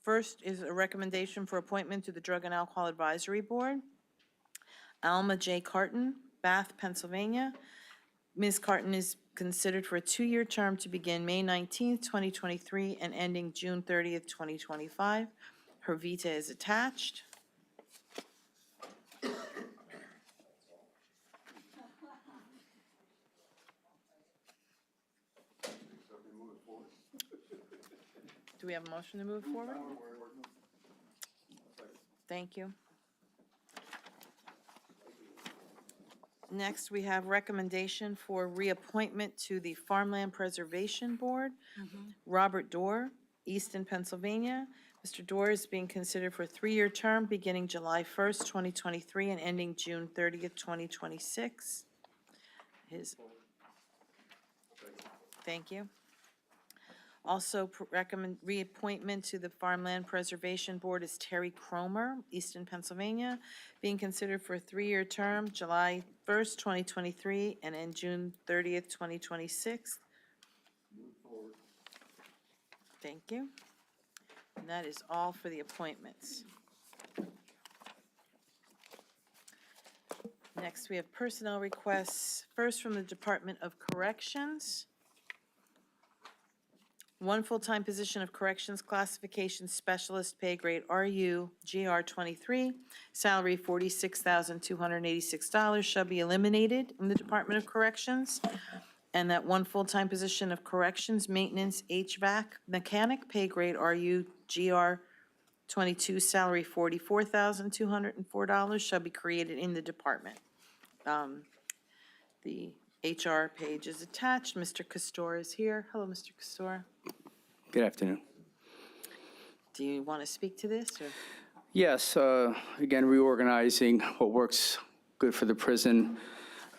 First is a recommendation for appointment to the Drug and Alcohol Advisory Board. Alma J. Carton, Bath, Pennsylvania. Ms. Carton is considered for a 2-year term to begin May 19th, 2023, and ending June 30th, 2025. Her vita is attached. Do we have a motion to move forward? Thank you. Next, we have recommendation for reappointment to the Farmland Preservation Board. Robert Dorr, Easton, Pennsylvania. Mr. Dorr is being considered for a 3-year term beginning July 1st, 2023, and ending June 30th, 2026. Thank you. Also recommend reappointment to the Farmland Preservation Board is Terry Cromer, Easton, Pennsylvania, being considered for a 3-year term, July 1st, 2023, and end June 30th, 2026. Thank you. And that is all for the appointments. Next, we have personnel requests. First, from the Department of Corrections. 1 full-time position of Corrections Classification Specialist, pay grade RU, GR 23, salary $46,286 shall be eliminated in the Department of Corrections. And that 1 full-time position of Corrections Maintenance HVAC Mechanic, pay grade RU, GR 22, salary $44,204 shall be created in the department. The HR page is attached. Mr. Castor is here. Hello, Mr. Castor. Good afternoon. Do you want to speak to this? Or? Yes, again, reorganizing what works good for the prison.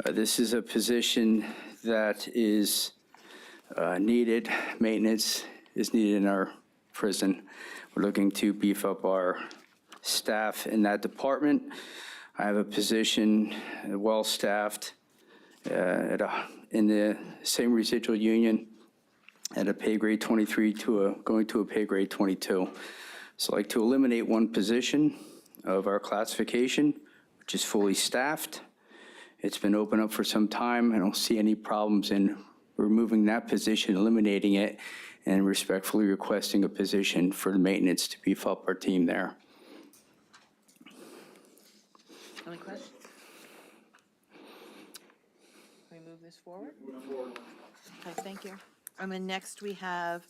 This is a position that is needed. Maintenance is needed in our prison. We're looking to beef up our staff in that department. I have a position, well-staffed, in the same residual union at a pay grade 23 going to a pay grade 22. So I'd like to eliminate 1 position of our classification, which is fully staffed. It's been open up for some time. I don't see any problems in removing that position, eliminating it, and respectfully requesting a position for the maintenance to beef up our team there. Any questions? Can we move this forward? Okay, thank you. And then next we have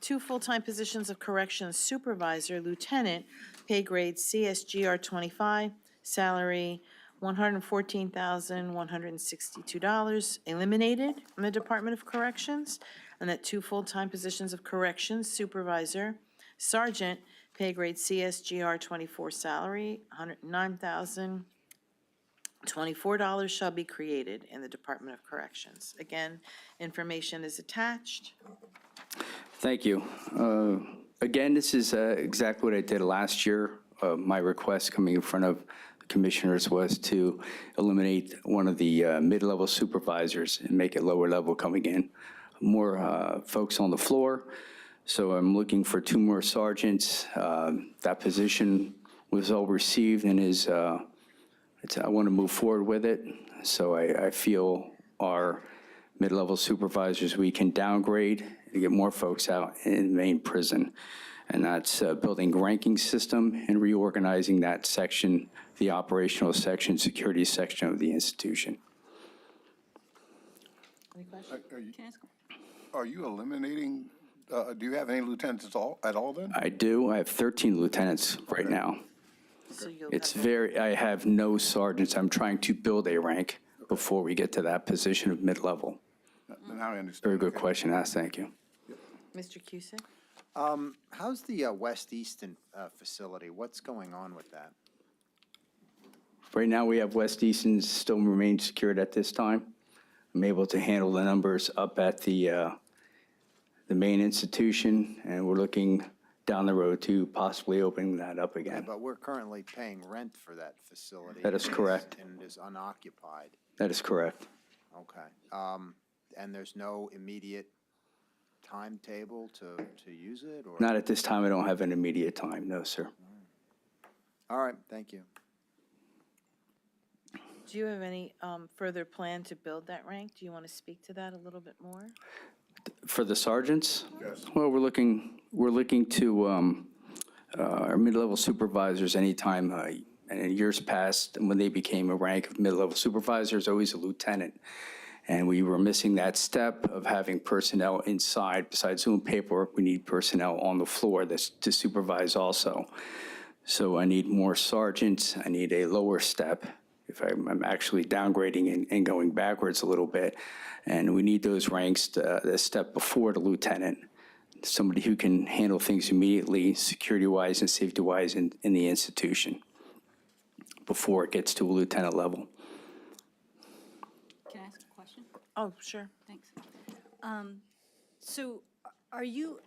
2 full-time positions of Corrections Supervisor, Lieutenant, pay grade CSGR 25, salary $114,162, eliminated in the Department of Corrections. And that 2 full-time positions of Corrections Supervisor, Sergeant, pay grade CSGR 24, salary $109,024 shall be created in the Department of Corrections. Again, information is attached. Thank you. Again, this is exactly what I did last year. My request coming in front of the commissioners was to eliminate one of the mid-level supervisors and make it lower level coming in. More folks on the floor. So I'm looking for 2 more sergeants. That position was all received and is, I want to move forward with it. So I feel our mid-level supervisors, we can downgrade and get more folks out in the main prison. And that's building a ranking system and reorganizing that section, the operational section, security section of the institution. Any questions? Are you eliminating, do you have any lieutenants at all then? I do. I have 13 lieutenants right now. So you'll It's have I have no sergeants. I'm trying to build a rank before we get to that position of mid-level. Now I understand. Very good question asked. Thank you. Mr. Cusick? How's the West Easton facility? What's going on with that? Right now, we have West Easton still remain secured at this time. I'm able to handle the numbers up at the main institution, and we're looking down the road to possibly opening that up again. But we're currently paying rent for that facility. That is correct. And it is unoccupied. That is correct. Okay. And there's no immediate timetable to use it, or? Not at this time, I don't have an immediate time, no, sir. All right, thank you. Do you have any further plan to build that rank? Do you want to speak to that a little bit more? For the sergeants? Yes. Well, we're looking to our mid-level supervisors anytime, and in years past, when they became a rank of mid-level supervisors, always a lieutenant. And we were missing that step of having personnel inside. Besides doing paperwork, we need personnel on the floor that's to supervise also. So I need more sergeants. I need a lower step if I'm actually downgrading and going backwards a little bit. And we need those ranks, the step before the lieutenant, somebody who can handle things immediately, security-wise and safety-wise in the institution before it gets to a lieutenant level. Can I ask a question? Oh, sure. Thanks. So are you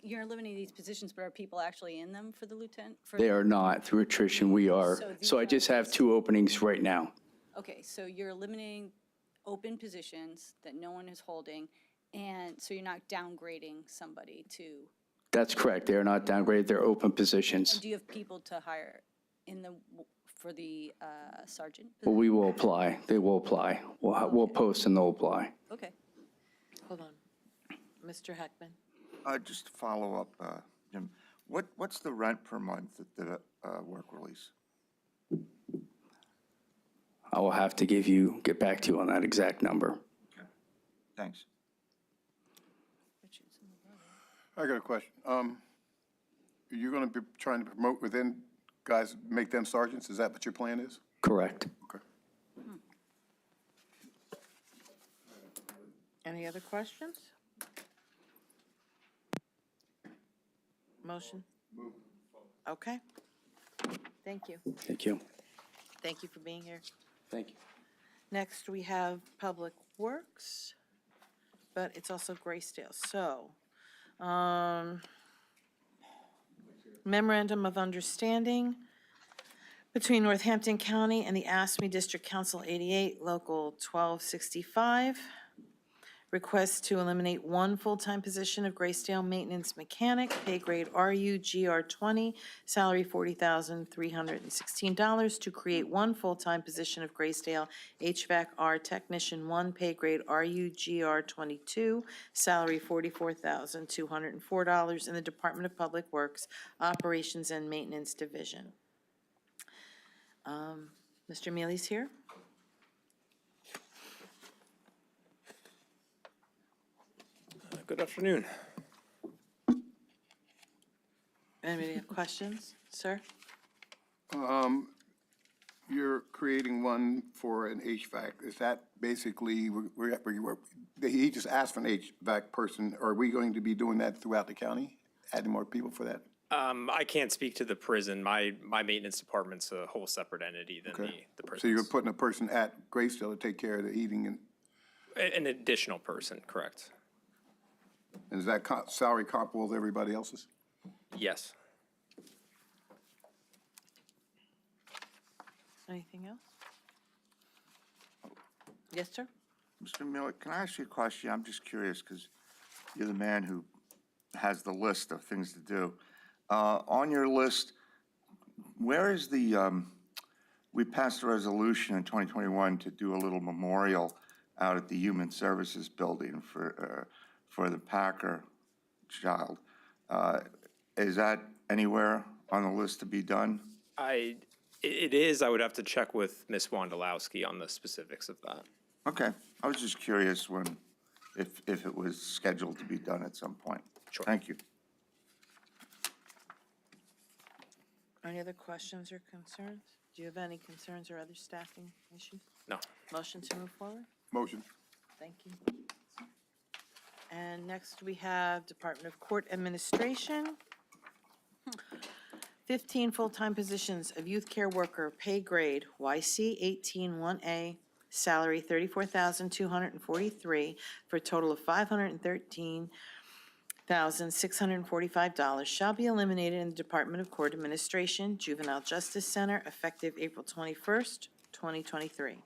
you're eliminating these positions, but are people actually in them for the lieutenant? They are not. Through attrition, we are. So these So I are just have 2 openings right now. Okay, so you're eliminating open positions that no one is holding, and so you're not downgrading somebody to, That's correct. They are not downgraded. They're open and positions. do you have people to hire for the sergeant? Well, we will apply. They will apply. We'll post and they'll apply. Okay. Hold on. Mr. Heckman? Just to follow up, Jim, what's the rent per month at the work release? I will have to get back to you on that exact number. Thanks. I got a question. You're going to be trying to promote within guys, make them sergeants? Is that what your plan is? Correct. Okay. Any other questions? Motion? Okay. Thank you. Thank you. Thank you for being here. Thank you. Next, we have Public Works, but it's also Graysdale. So, memorandum of understanding between Northampton County and the ASME District Council 88, Local 1265. Request to eliminate 1 full-time position of Graysdale Maintenance Mechanic, pay grade RU GR20, salary $40,316, to create 1 full-time position of Graysdale HVAC R Technician 1, pay grade RU GR22, salary $44,204 in the Department of Public Works, Operations and Maintenance Division. Mr. Mealy's here. Good afternoon. Anybody have questions, sir? You're creating one for an HVAC. Is that basically, he just asked for an HVAC person. Are we going to be doing that throughout the county? Adding more people for that? I can't speak to the prison. My maintenance department's a whole separate entity than Okay. the prison. So you're putting a person at Graysdale to take care of the heating and An additional person, correct? is that salary comparable to everybody else's? Yes. Anything else? Yes, sir? Mr. Miller, can I ask you a question? I'm just curious because you're the man who has the list of things to do. On your list, where is we passed a resolution in 2021 to do a little memorial out at the Human Services Building for the Packer child. Is that anywhere on the list to be done? It is. I would have to check with Ms. Wondolowski on the specifics of that. Okay, I was just curious if it was scheduled to be done at some point. Sure. Thank you. Any other questions or concerns? Do you have any concerns or other staffing issues? No. Motion to move forward? Motion. Thank you. And next, we have Department of Court Administration. 15 full-time positions of youth care worker, pay grade YC 181A, salary $34,243, for a total of $513,645, shall be eliminated in the Department of Court Administration, Juvenile Justice Center, effective April 21st, 2023.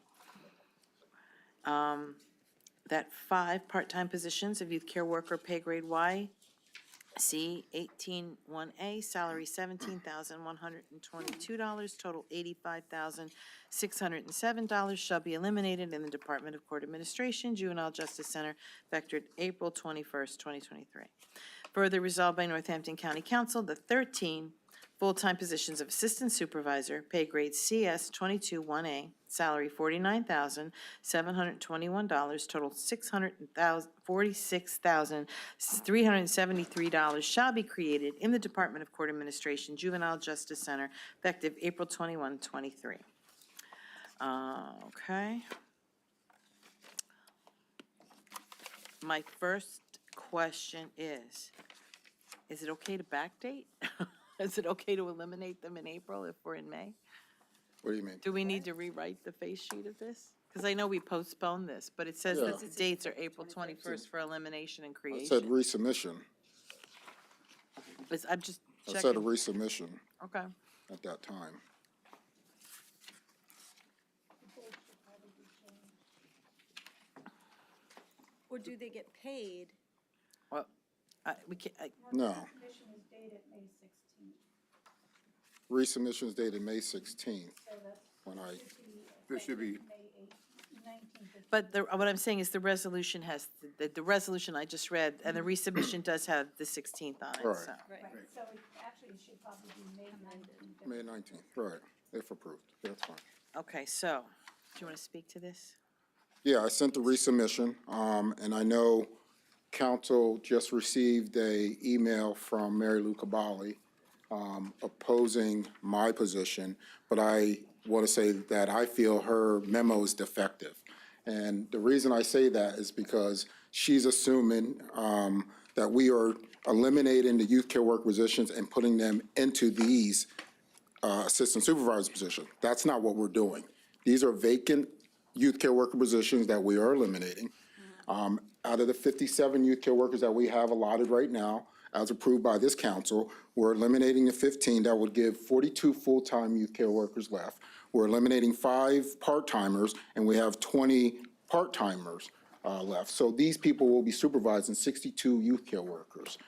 that 5 part-time positions of youth care worker, pay grade Y, C 181A, salary $17,122, total $85,607 shall be eliminated in the Department of Court Administration, Juvenile Justice Center, effective April 21st, 2023. Further resolved by Northampton County Council, the 13 full-time positions of Assistant Supervisor, pay grade CS 1A, salary $49,721, total $46,373 shall be created in the Department of Court Administration, Juvenile Justice Center, effective April 21, 23. Okay. My first question is it okay to backdate? Is it okay to eliminate them in April if we're in May? What do you mean? Do we need to rewrite the face sheet of this? Because I know we postponed this, but it says that the dates are April 21st for elimination and I creation. said resubmission. I'm just I said a checking. resubmission Okay. at that time. Or do they get paid? Well, we can't, No. Resubmission is dated May 16th, when I, There should be, but what I'm saying is the resolution has, the resolution I just read, and the resubmission does have the 16th on it, Right. so. Right. So it actually should probably be May 19th. May 19th, right, if approved, that's fine. Okay, so, do you want to speak to this? Yeah, I sent the resubmission, and I know council just received a email from Mary Lou Cabali opposing my position, but I want to say that I feel her memo is defective. And the reason I say that is because she's assuming that we are eliminating the youth care work positions and putting them into these assistant supervisor positions. That's not what we're doing. These are vacant youth care worker positions that we are eliminating. Out of the 57 youth care workers that we have allotted right now, as approved by this council, we're eliminating the 15. That would give 42 full-time youth care workers left. We're eliminating 5 part-timers, and we have 20 part-timers left. So these people will be supervising 62 youth care workers.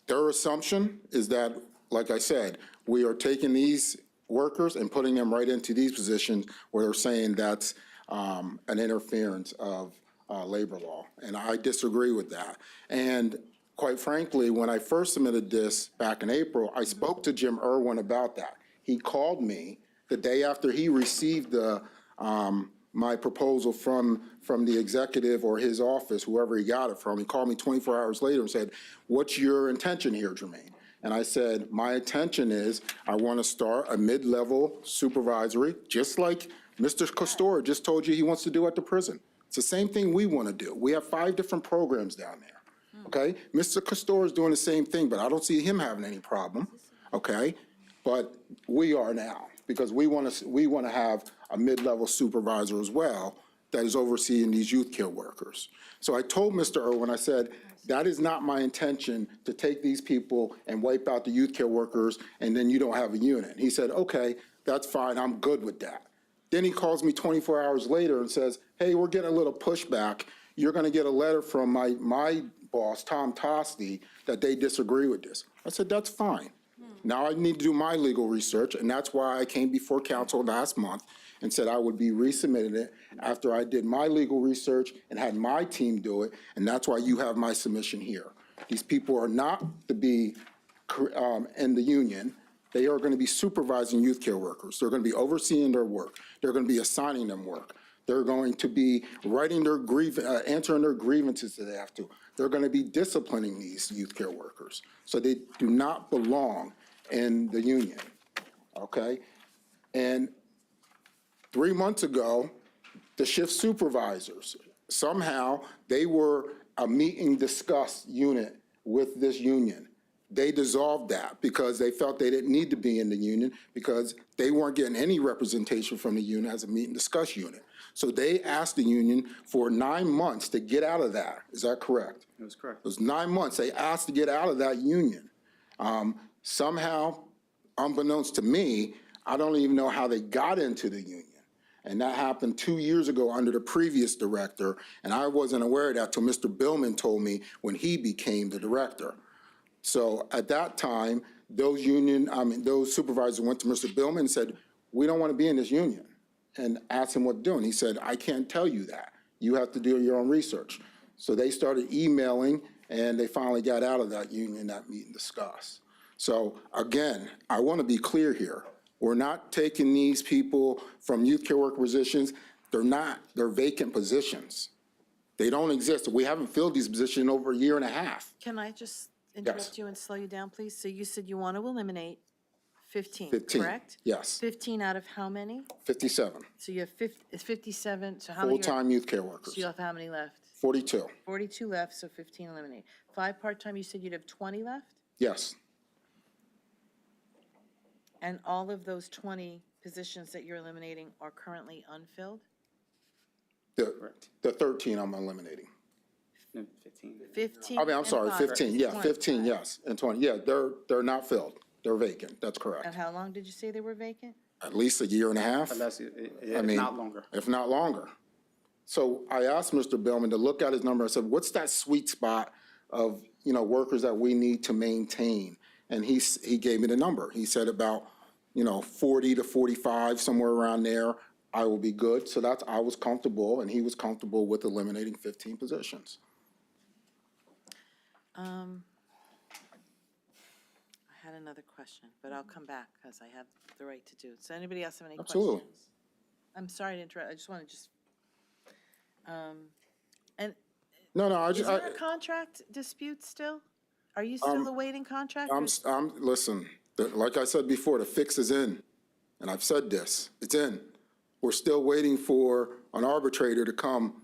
Their assumption is that, like I said, we are taking these workers and putting them right into these positions where they're saying that's an interference of labor law. And I disagree with that. And quite frankly, when I first submitted this back in April, I spoke to Jim Irwin about that. He called me the day after he received the my proposal from the executive or his office, whoever he got it from. He called me 24 hours later and said, "What's your intention here, Jermaine?" And I said, my intention is I want to start a mid-level supervisory, just like Mr. Costor just told you he wants to do at the prison. It's the same thing we want to do. We have 5 different programs down there, okay? Mr. Costor is doing the same thing, but I don't see him having any problem, okay? But we are now, because we want to have a mid-level supervisor as well that is overseeing these youth care workers. So I told Mr. Irwin, I said, that is not my intention to take these people and wipe out the youth care workers and then you don't have a unit. He said, okay, that's fine, I'm good with that. Then he calls me 24 hours later and says, hey, we're getting a little pushback. You're gonna get a letter from my boss, Tom Tosti, that they disagree with this. I said, that's fine. Now I need to do my legal research, and that's why I came before council last month and said I would be resubmitting it after I did my legal research and had my team do it, and that's why you have my submission here. These people are not to be in the union. They are going to be supervising youth care workers. They're going to be overseeing their work. They're going to be assigning them work. They're going to be writing their answering their grievances that they have to. They're going to be disciplining these youth care workers. So they do not belong in the union, okay? And 3 months ago, the shift supervisors, somehow they were a meet and discuss unit with this union. They dissolved that because they felt they didn't need to be in the union because they weren't getting any representation from the union as a meet and discuss unit. So they asked the union for 9 months to get out of that. Is that correct? That was correct. It was 9 months. They asked to get out of that union. Somehow, unbeknownst to me, I don't even know how they got into the union. And that happened 2 years ago under the previous director, and I wasn't aware of that till Mr. Billman told me when he became the director. So at that time, those supervisors went to Mr. Billman and said, we don't want to be in this union, and asked him what to do. And he said, I can't tell you that. You have to do your own research. So they started emailing, and they finally got out of that union, that meet and discuss. So again, I want to be clear here. We're not taking these people from youth care worker positions. They're vacant positions. They don't exist. We haven't filled these positions in over a year and a half. Can I just interrupt you and slow you down, please? So you said you want to eliminate 15, 15, correct? yes. 15 out of how many? 57 So you have 57, so how many? full-time youth care workers, So you have how many left? 42, 42 left, so 15 eliminate. 5 part-time, you said you'd have 20 left? yes. And all of those 20 positions that you're eliminating are currently unfilled? The 13 I'm eliminating. 15? I mean, I'm and sorry, 5, 15, yeah, 20. 15, yes, and 20, yeah, they're not filled. They're vacant, that's And correct. how long did you say they were vacant? At least a year and a half. Unless, I mean, not longer. If not longer. So I asked Mr. Billman to look at his number. I said, what's that sweet spot of, workers that we need to maintain? And he gave me the number. He said about, 40 to 45, somewhere around there, I will be good. So I was comfortable, and he was comfortable with eliminating 15 positions. I had another question, but I'll come back because I have the right to do it. So anybody else have any questions? Absolutely. I'm sorry to interrupt. I just want to and No, is there a contract dispute still? Are you still awaiting contract? or- Listen, like I said before, the fix is in, and I've said this, it's in. We're still waiting for an arbitrator to come.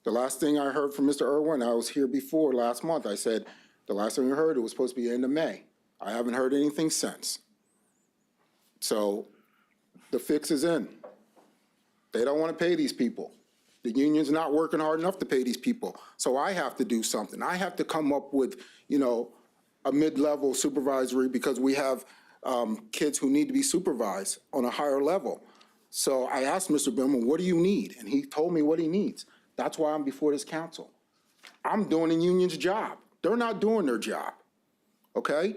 The last thing I heard from Mr. Irwin, I was here before last month, I said, the last thing I heard, it was supposed to be end of May. I haven't heard anything since. So the fix is in. They don't want to pay these people. The union's not working hard enough to pay these people. So I have to do something. I have to come up with, a mid-level supervisory because we have kids who need to be supervised on a higher level. So I asked Mr. Billman, what do you need? And he told me what he needs. That's why I'm before this council. I'm doing the union's job. They're not doing their job, okay?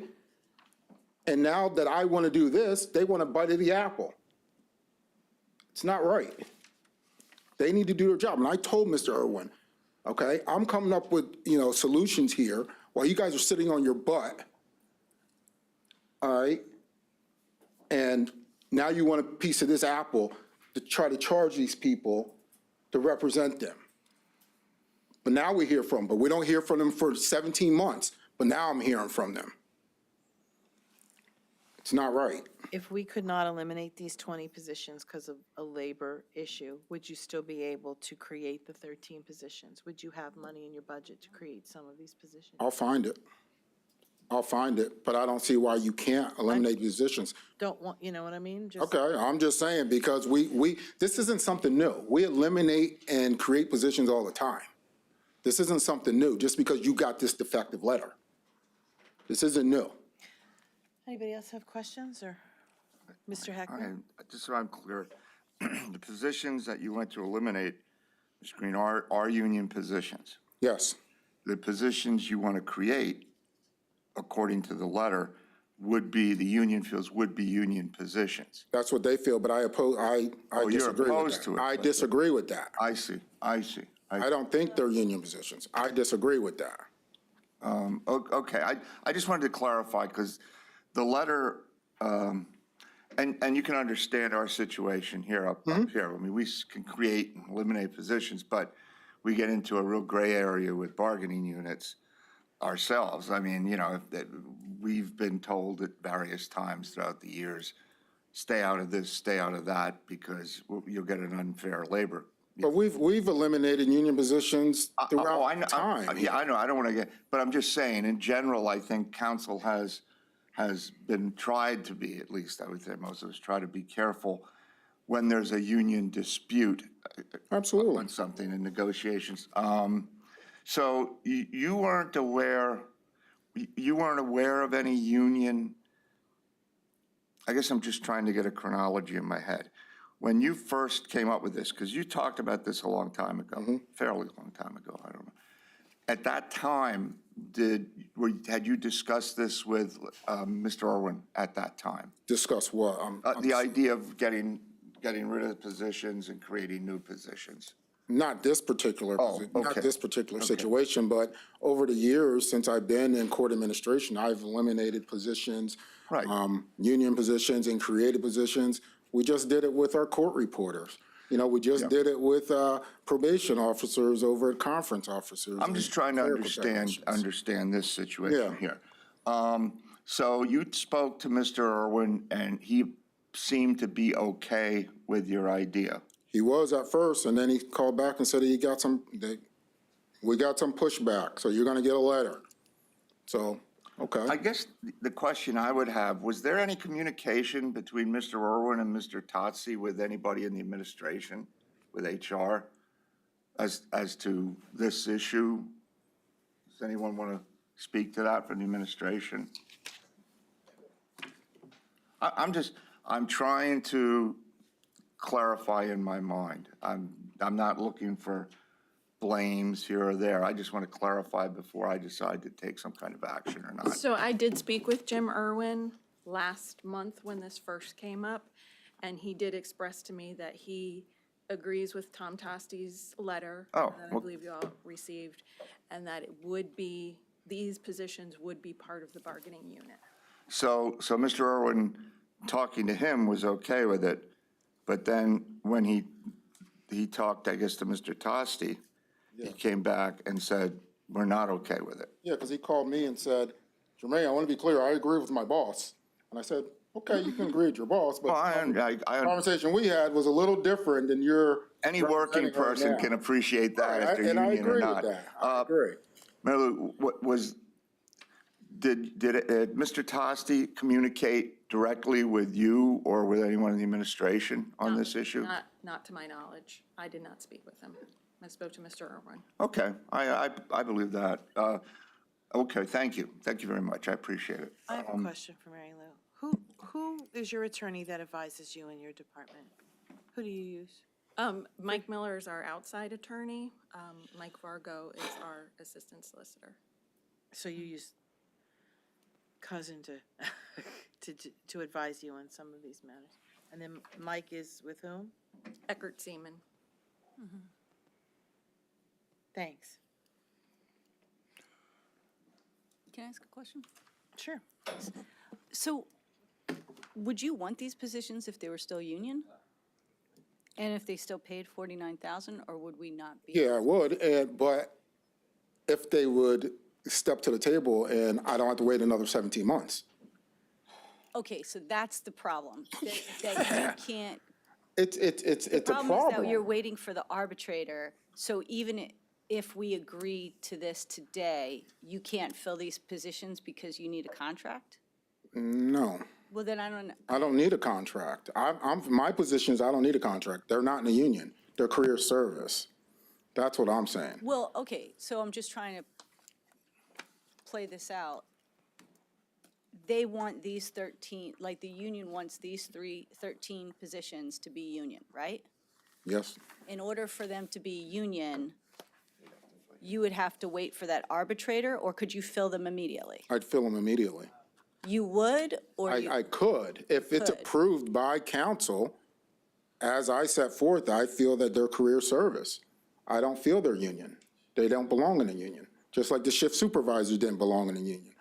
And now that I want to do this, they want to bite of the apple. It's not right. They need to do their job. And I told Mr. Irwin, okay, I'm coming up with, solutions here while you guys are sitting on your butt, all right? And now you want a piece of this apple to try to charge these people to represent them. But now we hear from them, but we don't hear from them for 17 months, but now I'm hearing from them. It's not right. If we could not eliminate these 20 positions because of a labor issue, would you still be able to create the 13 positions? Would you have money in your budget to create some of these positions? I'll find it. But I don't see why you can't eliminate positions. Don't want, you know what I mean? Just- Okay, I'm just saying, because this isn't something new. We eliminate and create positions all the time. This isn't something new, just because you got this defective letter. This isn't new. Anybody else have questions, or Mr. Heckman? Just so I'm clear, the positions that you want to eliminate, Ms. Green, are union positions. Yes, The positions you want to create, according to the letter, would be, the union feels would be union positions. that's what they feel, but I you're disagree with opposed that. to it, I but- disagree with that. I see. I don't think they're union positions. I disagree with that. Okay, I just wanted to clarify, because the letter, and you can understand our situation here up here. I mean, we can create and eliminate positions, but we get into a real gray area with bargaining units ourselves. I mean, that we've been told at various times throughout the years, stay out of this, stay out of that, because you'll get an unfair labor. But we've eliminated union positions I throughout know, time. Yeah, I know, I don't want to get, but I'm just saying, in general, I think council has been tried to be, at least I would say most of us try to be careful when there's a union dispute Absolutely. on something in negotiations. So you weren't aware of any union, I guess I'm just trying to get a chronology in my head. when you first came up with this, because you talked about this a long time ago, fairly long time ago, I don't know. At that time, had you discussed this with Mr. Irwin at that time? Discuss what? The idea of getting rid of the positions and creating new positions? Not this particular, Oh, not okay. this particular Okay. situation, but over the years, since I've been in court administration, I've eliminated positions. Right. Union positions and created positions. We just did it with our court reporters. You know, we just did it with probation officers over at conference officers. I'm just trying to understand this situation here. So you spoke to Mr. Irwin, and he seemed to be okay with your idea? He was at first, and then he called back and said we got some pushback, so you're gonna get a letter. So, okay. I guess the question I would have, was there any communication between Mr. Irwin and Mr. Totsi with anybody in the administration, with HR, as to this issue? Does anyone want to speak to that from the administration? I'm trying to clarify in my mind. I'm not looking for blames here or there. I just want to clarify before I decide to take some kind of action or not. So I did speak with Jim Irwin last month when this first came up, and he did express to me that he agrees with Tom Tosti's letter Oh, that I well- believe you all received, and that it would be, these positions would be part of the bargaining unit. So Mr. Irwin, talking to him, was okay with it, but then when he talked, I guess, to Mr. Tosti, he came back and said, we're not okay with it. Yeah, because he called me and said, Jermaine, I want to be clear, I agree with my boss. And I said, okay, you can agree with your boss, but Well, the conversation we had was a little different than your. any working person can appreciate that if they're And I union or agree not. with that. I agree. Mary Lou, did Mr. Tosti communicate directly with you or with anyone in the administration on this issue? Not to my knowledge. I did not speak with him. I spoke to Mr. Irwin. Okay, I believe that. Okay, thank you. Thank you very much. I appreciate it. I have a question for Mary Lou. Who is your attorney that advises you in your department? Who do you use? Mike Miller is our outside attorney. Mike Vargo is our assistant solicitor. So you use cousin to advise you on some of these matters? And then Mike is with whom? Eckert Seaman. Thanks. Can I ask a question? Sure. So would you want these positions if they were still union? And if they still paid 49,000, or would we not be? Yeah, I would, but if they would step to the table and I don't have to wait another 17 months. Okay, so that's the problem, that you can't. It's a The problem is that you're problem. waiting for the arbitrator, so even if we agree to this today, you can't fill these positions because you need a contract? No, Well, then I don't, I don't need a contract. My positions, I don't need a contract. They're not in the union. They're career service. That's what I'm saying. well, okay, so I'm just trying to play this out. They want these 13, like the union wants these 13 positions to be union, right? Yes, In order for them to be union, you would have to wait for that arbitrator, or could you fill them immediately? I'd fill them immediately. You would, or you? I could. If it's Could. approved by council, as I set forth, I feel that they're career service. I don't feel they're union. They don't belong in a union. Just like the shift supervisors didn't belong in a union.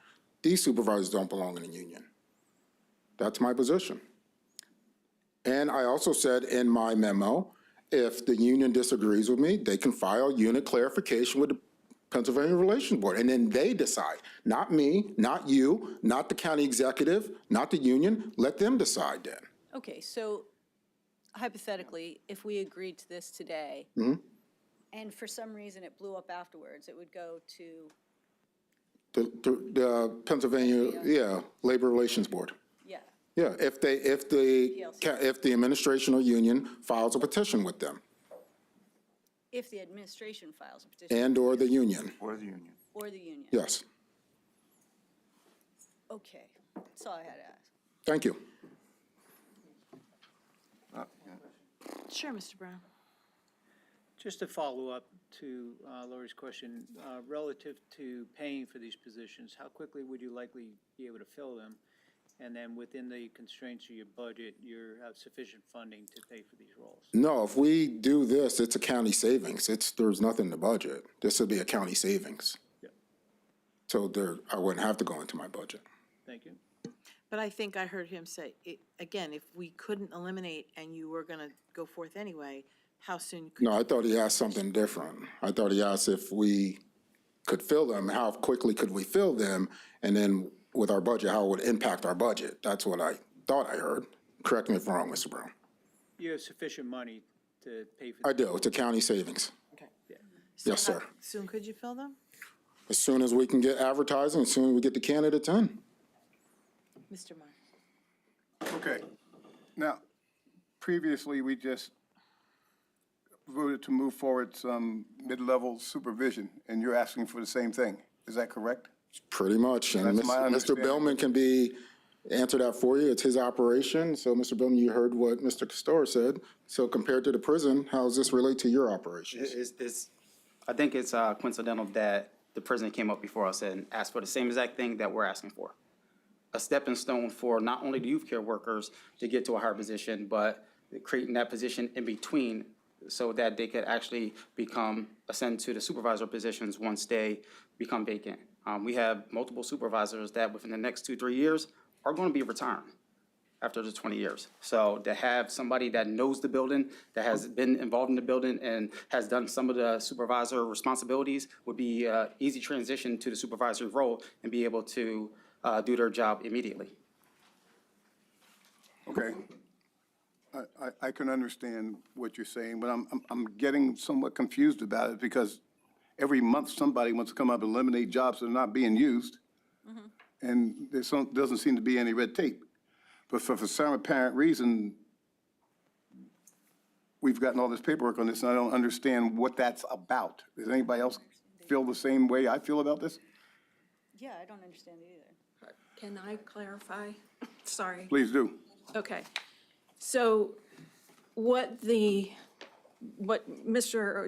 These supervisors don't belong in a union. That's my position. And I also said in my memo, if the union disagrees with me, they can file unit clarification with the Pennsylvania Relations Board, and then they decide. Not me, not you, not the county executive, not the union. Let them decide then. Okay, so hypothetically, if we agreed to this today, and for some reason it blew up afterwards, it would go to, The Pennsylvania, Labor Relations Board. yeah, Yeah, if the administration or union files a petition with them, if the administration files a petition. and/or the union, Or the union. Or the union. yes. Okay, that's all I had to ask. Thank you. Yeah. Sure, Mr. Brown. Just to follow up to Lori's question, relative to paying for these positions, how quickly would you likely be able to fill them? And then within the constraints of your budget, you have sufficient funding to pay for these roles? No, if we do this, it's a county savings. There's nothing in the budget. This would be a county savings. Yeah. So I wouldn't have to go into my budget. Thank you. But I think I heard him say, again, if we couldn't eliminate and you were going to go forth anyway, how soon could? No, I thought he asked something different. I thought he asked if we could fill them, how quickly could we fill them? And then with our budget, how it would impact our budget. That's what I thought I heard. Correct me if I'm wrong, Mr. Brown. You have sufficient money to pay for. I do. It's a county savings. Okay. Yeah. So Yes, how sir. soon could you fill them? As soon as we can get advertising, as soon as we get the candidates in. Mr. Meyer? Okay. Now, previously, we just voted to move forward some mid-level supervision, and you're asking for the same thing. Is that correct? Pretty much. And That's my Mr. understanding. Billman can answer that for you. It's his operation. So, Mr. Billman, you heard what Mr. Castor said. So compared to the prison, how does this relate to your operations? I think it's coincidental that the president came up before us and asked for the same exact thing that we're asking for. A stepping stone for not only the youth care workers to get to a higher position, but creating that position in between so that they could actually ascend to the supervisor positions once they become vacant. We have multiple supervisors that within the next 2-3 years are going to be retiring after the 20 years. So to have somebody that knows the building, that has been involved in the building and has done some of the supervisor responsibilities would be an easy transition to the supervisory role and be able to do their job immediately. Okay. I can understand what you're saying, but I'm getting somewhat confused about it because every month somebody wants to come up and eliminate jobs that are not being used. And doesn't seem to be any red tape. But for some apparent reason, we've gotten all this paperwork on this, and I don't understand what that's about. Does anybody else feel the same way I feel about this? Yeah, I don't understand it either. Can I clarify? Sorry. Please do. Okay. So what Mr.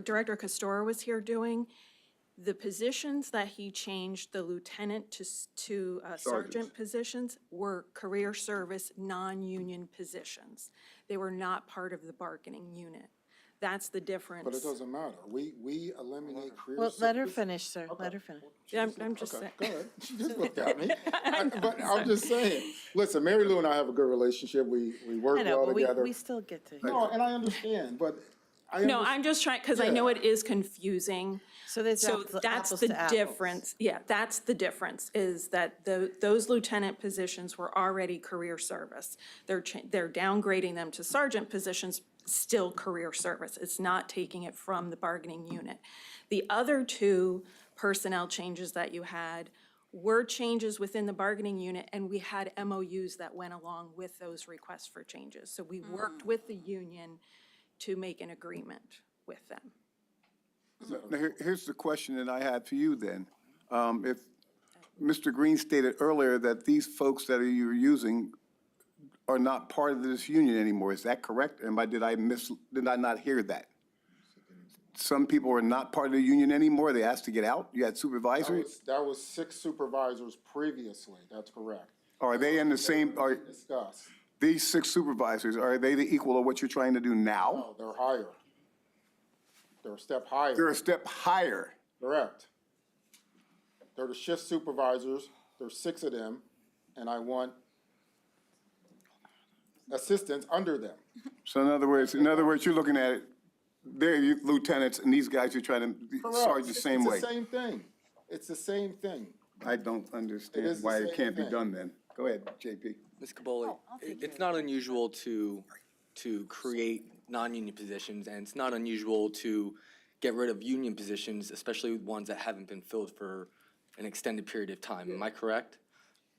Director Castor was here doing, the positions that he changed the lieutenant to sergeant positions were career service, non-union positions. They were not part of the bargaining unit. That's the difference. But it doesn't matter. We eliminate career. Well, let her finish, sir. Let her finish. I'm just Okay, saying. go ahead. She just looked at me. But I'm just saying, listen, Mary Lou and I have a good relationship. We work I know, well but together. we still get to. No, and I understand, but No, I'm just trying, because I know it is confusing. So there's So apples that's to the apples. difference. Yeah, that's the difference, is that those lieutenant positions were already career service. They're downgrading them to sergeant positions, still career service. It's not taking it from the bargaining unit. The other two personnel changes that you had were changes within the bargaining unit, and we had MOUs that went along with those requests for changes. So we worked with the union to make an agreement with them. Now, here's the question that I had for you then. If Mr. Green stated earlier that these folks that you're using are not part of this union anymore, is that correct? And did I not hear that? Some people are not part of the union anymore, they asked to get out? You had supervisory? that was 6 supervisors previously, that's correct. Are they in the same, are Discuss. these 6 supervisors, are they the equal of what you're trying to do now? No, they're higher. They're a step higher. They're a step higher. Correct. They're the shift supervisors, there's 6 of them, and I want assistants under them. So in other words, you're looking at it, they're lieutenants and these guys you're trying to charge the same way. It's the same thing. It's the same thing. I don't It understand is the why it same can't be thing. done then. Go ahead, JP. Ms. Caboli, it's not unusual to create non-union positions, and it's not unusual to get rid of union positions, especially ones that haven't been filled for an extended period of time. Am I correct?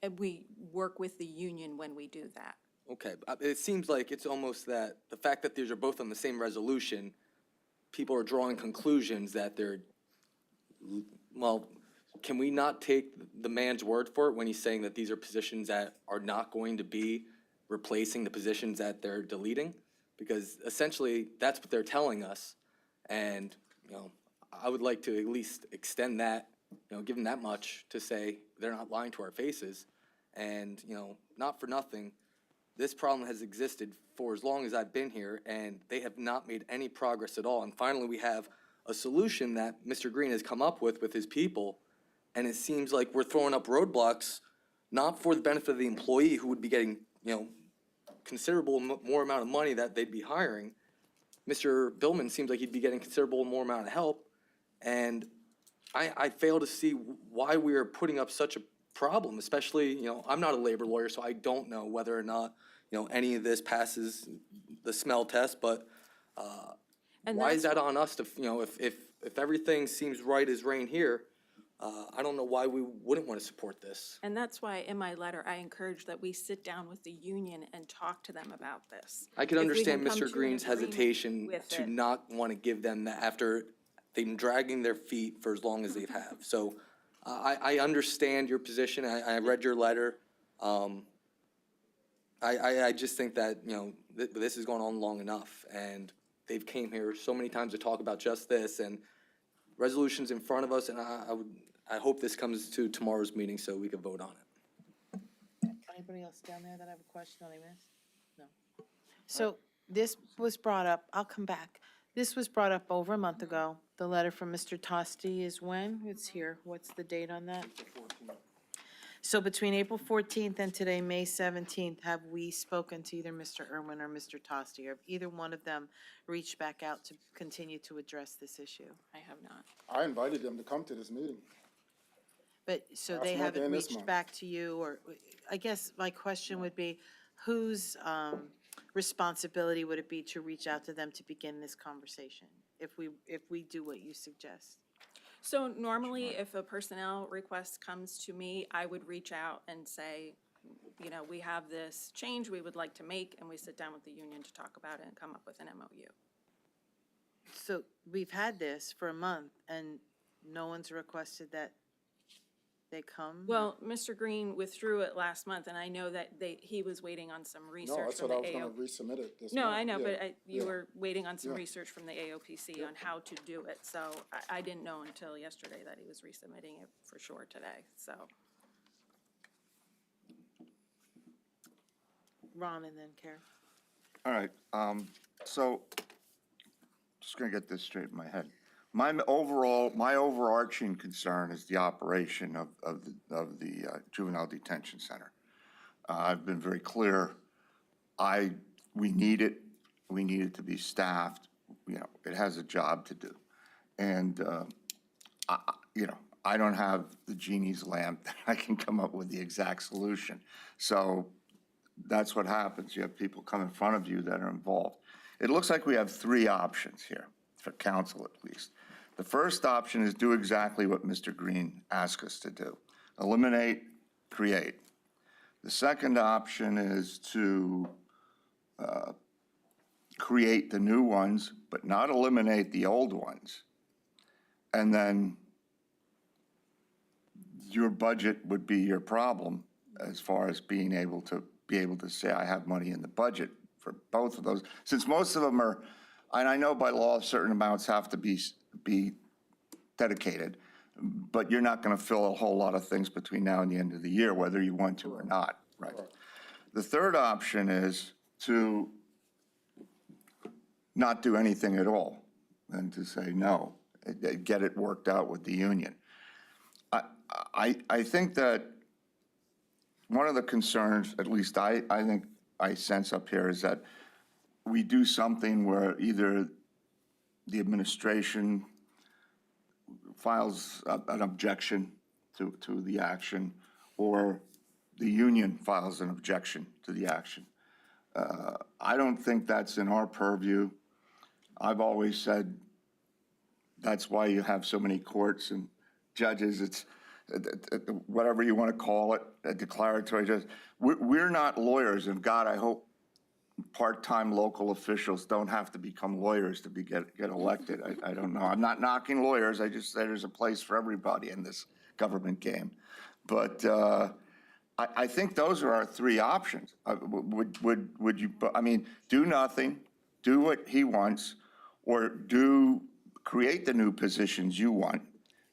And we work with the union when we do that. Okay, it seems like it's almost that the fact that these are both on the same resolution, people are drawing conclusions that well, can we not take the man's word for it when he's saying that these are positions that are not going to be replacing the positions that they're deleting? because essentially that's what they're telling us. And, I would like to at least extend that, give them that much to say they're not lying to our faces. And, not for nothing, this problem has existed for as long as I've been here, and they have not made any progress at all. And finally, we have a solution that Mr. Green has come up with his people, and it seems like we're throwing up roadblocks, not for the benefit of the employee who would be getting, considerable more amount of money that they'd be hiring. Mr. Billman seems like he'd be getting considerable more amount of help, and I fail to see why we are putting up such a problem, especially, I'm not a labor lawyer, so I don't know whether or not, any of this passes the smell test, but And why is that's that on us to, if everything seems right as rain here, I don't know why we wouldn't want to support this. And that's why in my letter, I encourage that we sit down with the union and talk to them about this. I can If we understand come to Mr. an Green's agreement hesitation with to it. not want to give them that after they've been dragging their feet for as long as they've have. So I understand your position. I read your letter. I just think that, this has gone on long enough, and they've came here so many times to talk about just this, and resolution's in front of us, and I hope this comes to tomorrow's meeting so we can vote on it. Anybody else down there that have a question that I missed? No. So this was brought up, I'll come back. This was brought up over a month ago. The letter from Mr. Tosti is when? It's here. What's the date on that? So between April 14th and today, May 17th, have we spoken to either Mr. Irwin or Mr. Tosti? Or have either one of them reached back out to continue to address this issue? I have not. I invited them to come to this meeting. But, so Last they month haven't and this reached month. back to you, or, I guess my question would be, whose responsibility would it be to reach out to them to begin this conversation, if we do what you suggest? So normally, if a personnel request comes to me, I would reach out and say, we have this change we would like to make, and we sit down with the union to talk about it and come up with an MOU. So we've had this for a month, and no one's requested that they come? Well, Mr. Green withdrew it last month, and I know that he was waiting on some No, I research said from I the was gonna AO. resubmit it this month. No, I know, Yeah, but you yeah. were waiting on some Yeah. research from the AOPC on how to do it, so I didn't know until yesterday that he was resubmitting it for sure today, so. Ron and then Karen. All right, so, just gonna get this straight in my head. My overarching concern is the operation of the juvenile detention center. I've been very clear, we need it to be staffed, it has a job to do. And, I don't have the genie's lamp that I can come up with the exact solution. So that's what happens. You have people come in front of you that are involved. It looks like we have three options here, for council at least. The first option is do exactly what Mr. Green asked us to do. Eliminate, create. The second option is to create the new ones, but not eliminate the old ones. And then your budget would be your problem as far as being able to say, I have money in the budget for both of those. Since most of them are, and I know by law, certain amounts have to be dedicated, but you're not going to fill a whole lot of things between now and the end of the year, whether you want to or not, right? The third option is to not do anything at all and to say no, get it worked out with the union. I think that one of the concerns, at least I think I sense up here, is that we do something where either the administration files an objection to the action, or the union files an objection to the action. I don't think that's in our purview. I've always said that's why you have so many courts and judges. It's whatever you want to call it, a declaratory judgment. We're not lawyers, and God, I hope part-time local officials don't have to become lawyers to get elected. I don't know. I'm not knocking lawyers. I just say there's a place for everybody in this government game. But I think those are our three options. Would you, I mean, do nothing, do what he wants, or create the new positions you want,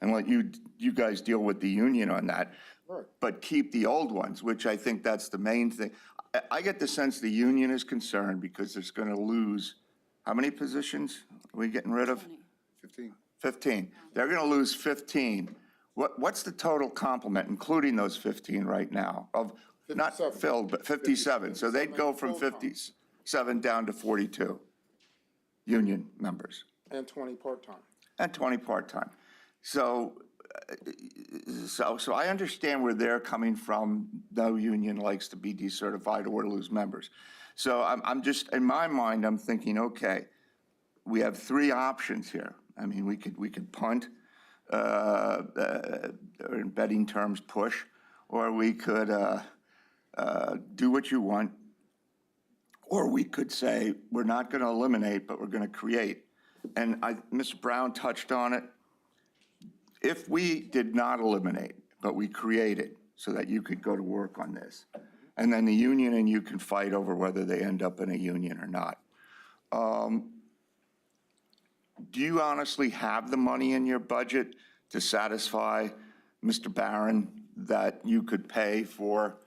and let you guys deal with the union on that. Right. But keep the old ones, which I think that's the main thing. I get the sense the union is concerned because it's going to lose, how many positions are we getting rid of? 15. 15. They're going to lose 15. What's the total complement, including those 15 right now, of not 57. filled, but 57? So they'd go from Full-time. 57 down to 42 union members And 20 part-time. and 20 part-time. So I understand where they're coming from. No union likes to be decertified or lose members. So I'm just, in my mind, I'm thinking, okay, we have three options here. I mean, we could punt, or in betting terms, push, or we could do what you want, or we could say, we're not going to eliminate, but we're going to create. And Mr. Brown touched on it. If we did not eliminate, but we created so that you could go to work on this, and then the union and you can fight over whether they end up in a union or not. Do you honestly have the money in your budget to satisfy Mr. Barron that you could pay for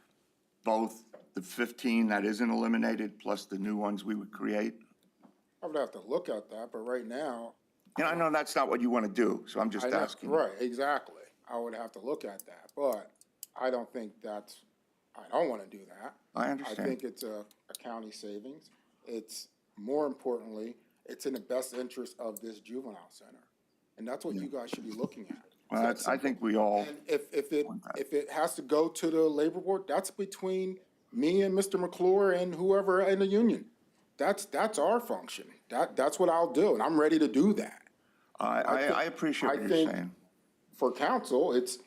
both the 15 that isn't eliminated plus the new ones we would create? I would have to look at that, but right now. And I know that's not what you want to do, so I'm just I know, asking. right, exactly. I would have to look at that, but I don't think I don't want to do that. I understand. I think it's a county savings. It's, more importantly, it's in the best interest of this juvenile center. And that's what you guys should be looking at. Well, I think we all, And if it has to go to the labor board, that's between me and Mr. McClure and whoever in the union. That's our function. That's what I'll do, and I'm ready to do that. I appreciate what you're saying. For council, it's,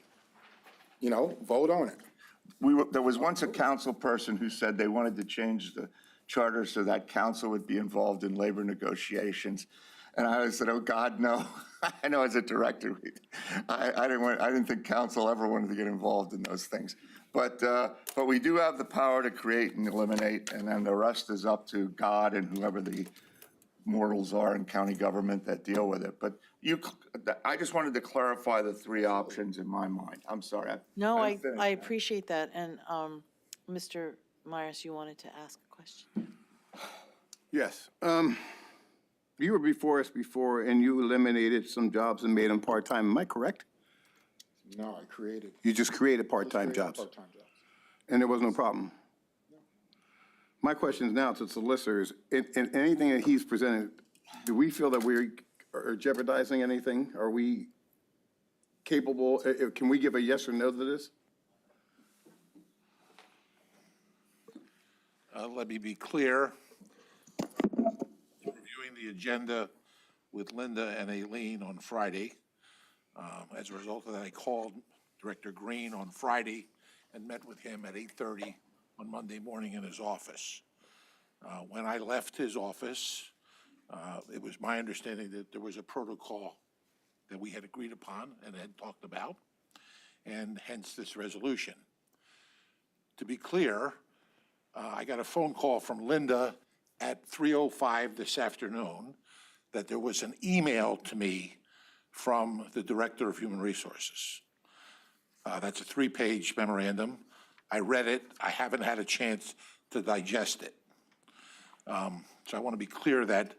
vote on it. There was once a council person who said they wanted to change the charter so that council would be involved in labor negotiations. And I said, oh, God, no. I know as a director, I didn't think council ever wanted to get involved in those things. But we do have the power to create and eliminate, and then the rest is up to God and whoever the mortals are in county government that deal with it. But I just wanted to clarify the three options in my mind. I'm sorry. No, I'm finished I now. appreciate that. And Mr. Myers, you wanted to ask a question? Yes. You were before us before, and you eliminated some jobs and made them part-time. Am I correct? No, I created. You just created part-time jobs, Part-time jobs. and there was no problem. My question is now to solicitors, in anything that he's presented, do we feel that we are jeopardizing anything? Are we capable, can we give a yes or no to this? Let me be clear. Reviewing the agenda with Linda and Aileen on Friday. As a result of that, I called Director Green on Friday and met with him at 8:30 on Monday morning in his office. When I left his office, it was my understanding that there was a protocol that we had agreed upon and had talked about, and hence this resolution. To be clear, I got a phone call from Linda at 3:05 this afternoon that there was an email to me from the Director of Human Resources. That's a 3-page memorandum. I read it. I haven't had a chance to digest it. So I want to be clear that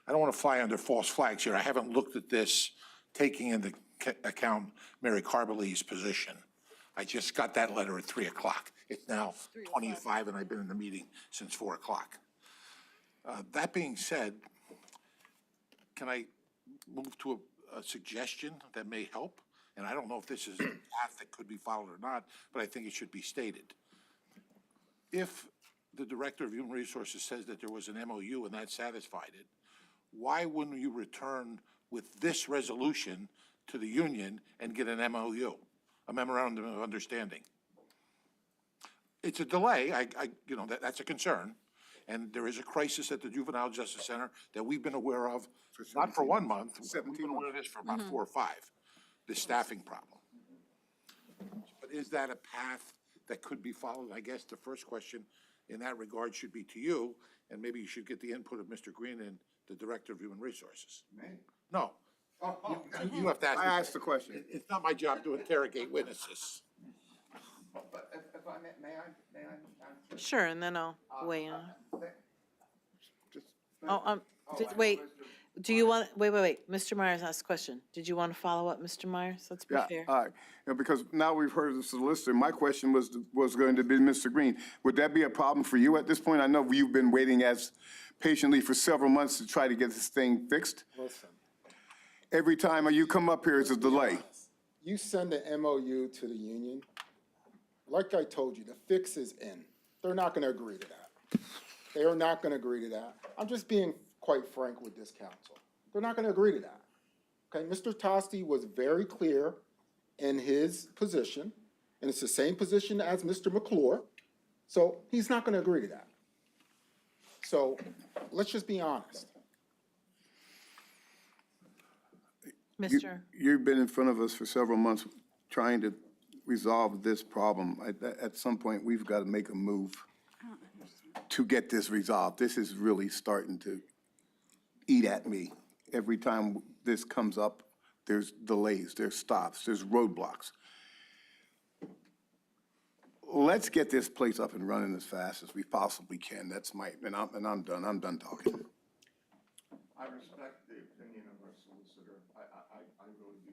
I don't want to fly under false flags here. I haven't looked at this taking into account Mary Carbolee's position. I just got that letter at 3 o'clock. It's now 25 and I've been in the meeting since 4 o'clock. That being said, can I move to a suggestion that may help? And I don't know if this is a path that could be followed or not, but I think it should be stated. If the Director of Human Resources says that there was an MOU and that satisfied it, why wouldn't you return with this resolution to the union and get an MOU, a memorandum of understanding? It's a delay. That's a concern. And there is a crisis at the Juvenile Justice Center that we've been aware of, not for 1 month. We've been aware of this for about 4 or 5, the staffing problem. But is that a path that could be followed? I guess the first question in that regard should be to you, and maybe you should get the input of Mr. Green and the Director of Human Resources. No. You have to ask. I asked the question. It's not my job to interrogate witnesses. But if I may I? Sure, and then I'll weigh in. Just- Wait, do you want, wait, Mr. Myers asked a question. Did you want to follow up, Mr. Myers? Let's be Yeah, fair. all right. Yeah, because now we've heard the solicitor. My question was going to be Mr. Green. Would that be a problem for you at this point? I know you've been waiting as patiently for several months to try to get this thing fixed. Listen, Every time you come up here, it's a delay. you send an MOU to the union, like I told you, the fix is in. They're not gonna agree to that. They are not gonna agree to that. I'm just being quite frank with this council. They're not gonna agree to that. Okay, Mr. Tosti was very clear in his position, and it's the same position as Mr. McClure, so he's not gonna agree to that. So, let's just be honest. Mr. You've been in front of us for several months trying to resolve this problem. At some point, we've got to make a move to get this resolved. This is really starting to eat at me. Every time this comes up, there's delays, there's stops, there's roadblocks. Let's get this place up and running as fast as we possibly can. That's and I'm done. I'm done talking. I respect the opinion of our solicitor. I really do.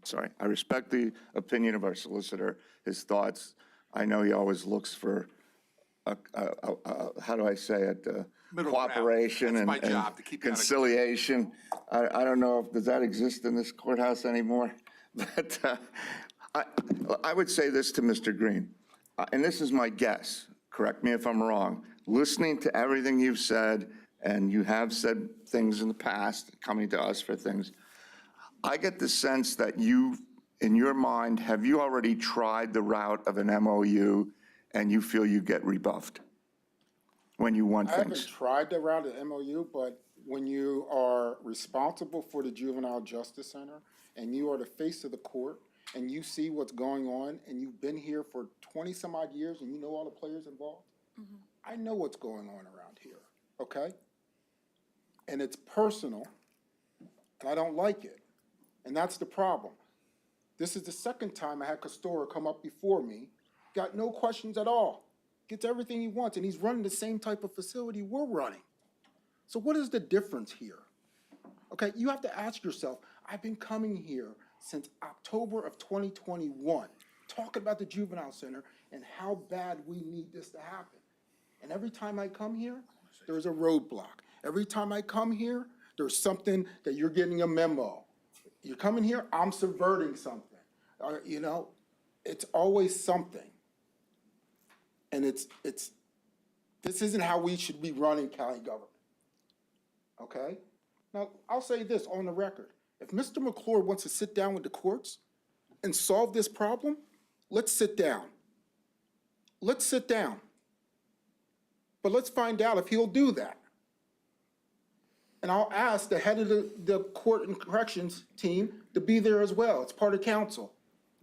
Sorry, I respect the opinion of our solicitor, his thoughts. I know he always looks for, how do I say it? Middle ground. Cooperation That's and my job, to keep you out of- conciliation. I don't know does that exist in this courthouse anymore? But I would say this to Mr. Green, and this is my guess, correct me if I'm wrong. Listening to everything you've said, and you have said things in the past, coming to us for things, I get the sense that you, in your mind, have you already tried the route of an MOU and you feel you get rebuffed when you want I haven't things? tried the route of MOU, but when you are responsible for the Juvenile Justice Center and you are the face of the court and you see what's going on and you've been here for 20-some odd years and you know all the players involved, I know what's going on around here, okay? And it's personal, and I don't like it. And that's the problem. This is the second time I had Castora come up before me, got no questions at all, gets everything he wants, and he's running the same type of facility we're running. So what is the difference here? Okay, you have to ask yourself, I've been coming here since October of 2021, talking about the juvenile center and how bad we need this to happen. And every time I come here, there's a roadblock. Every time I come here, there's something that you're getting a memo. You're coming here, I'm subverting something. You know, it's always something. And this isn't how we should be running county government. Okay? Now, I'll say this on the record. If Mr. McClure wants to sit down with the courts and solve this problem, let's sit down. Let's sit down. But let's find out if he'll do that. And I'll ask the head of the court and corrections team to be there as well. It's part of council.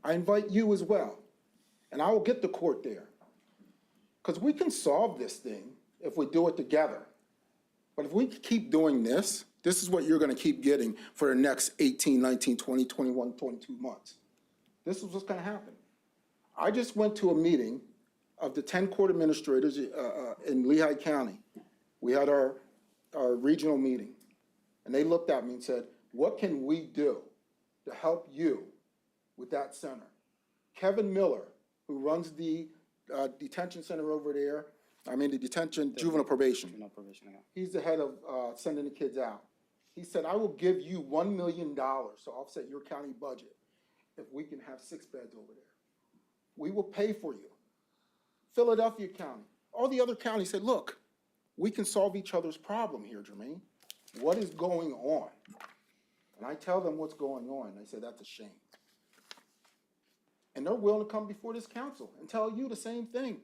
I invite you as well. And I will get the court there. Because we can solve this thing if we do it together. But if we keep doing this, this is what you're going to keep getting for the next 18, 19, 20, 21, 22 months. This is what's going to happen. I just went to a meeting of the 10 court administrators in Lehigh County. We had our regional meeting, and they looked at me and said, what can we do to help you with that center? Kevin Miller, who runs the detention center over there, the juvenile probation. He's the head of sending the kids out. He said, I will give you $1 million to offset your county budget if we can have 6 beds over there. We will pay for you. Philadelphia County, all the other counties said, look, we can solve each other's problem here, Jermaine. What is going on? And I tell them what's going on. They say, that's a shame. And they're willing to come before this council and tell you the same thing.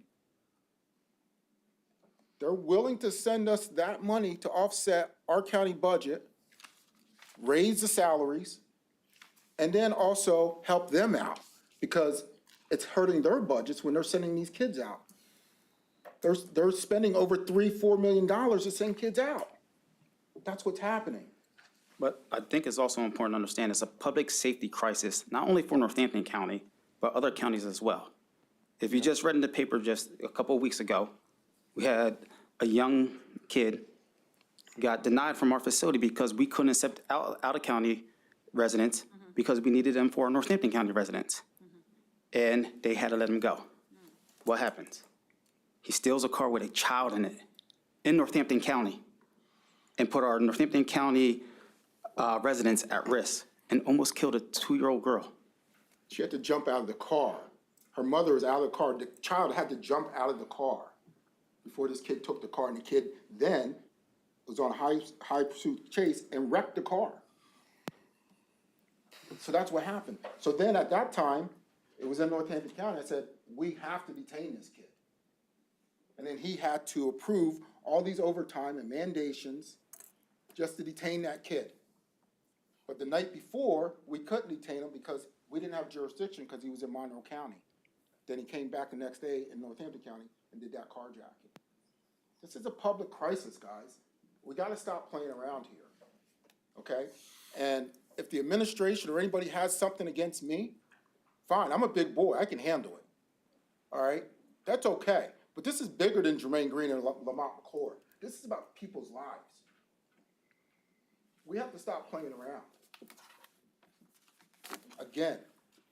They're willing to send us that money to offset our county budget, raise the salaries, and then also help them out because it's hurting their budgets when they're sending these kids out. They're spending over $3-4 million to send kids out. That's what's happening. But I think it's also important to understand it's a public safety crisis, not only for Northampton County, but other counties as well. If you just read in the paper just a couple of weeks ago, we had a young kid got denied from our facility because we couldn't accept out-of-county residents because we needed them for our Northampton County residents. And they had to let him go. What happens? He steals a car with a child in it in Northampton County and put our Northampton County residents at risk and almost killed a 2-year-old girl. She had to jump out of the car. Her mother was out of the car. The child had to jump out of the car before this kid took the car, and the kid then was on a high pursuit chase and wrecked the car. So that's what happened. So then at that time, it was in Northampton County. I said, we have to detain this kid. And then he had to approve all these overtime and mandations just to detain that kid. But the night before, we couldn't detain him because we didn't have jurisdiction because he was in Monroe County. Then he came back the next day in Northampton County and did that carjacking. This is a public crisis, guys. We got to stop playing around here, okay? And if the administration or anybody has something against me, fine, I'm a big boy, I can handle it, all right? That's okay, but this is bigger than Jermaine Green and Lamont McClure. This is about people's lives. We have to stop playing around. Again,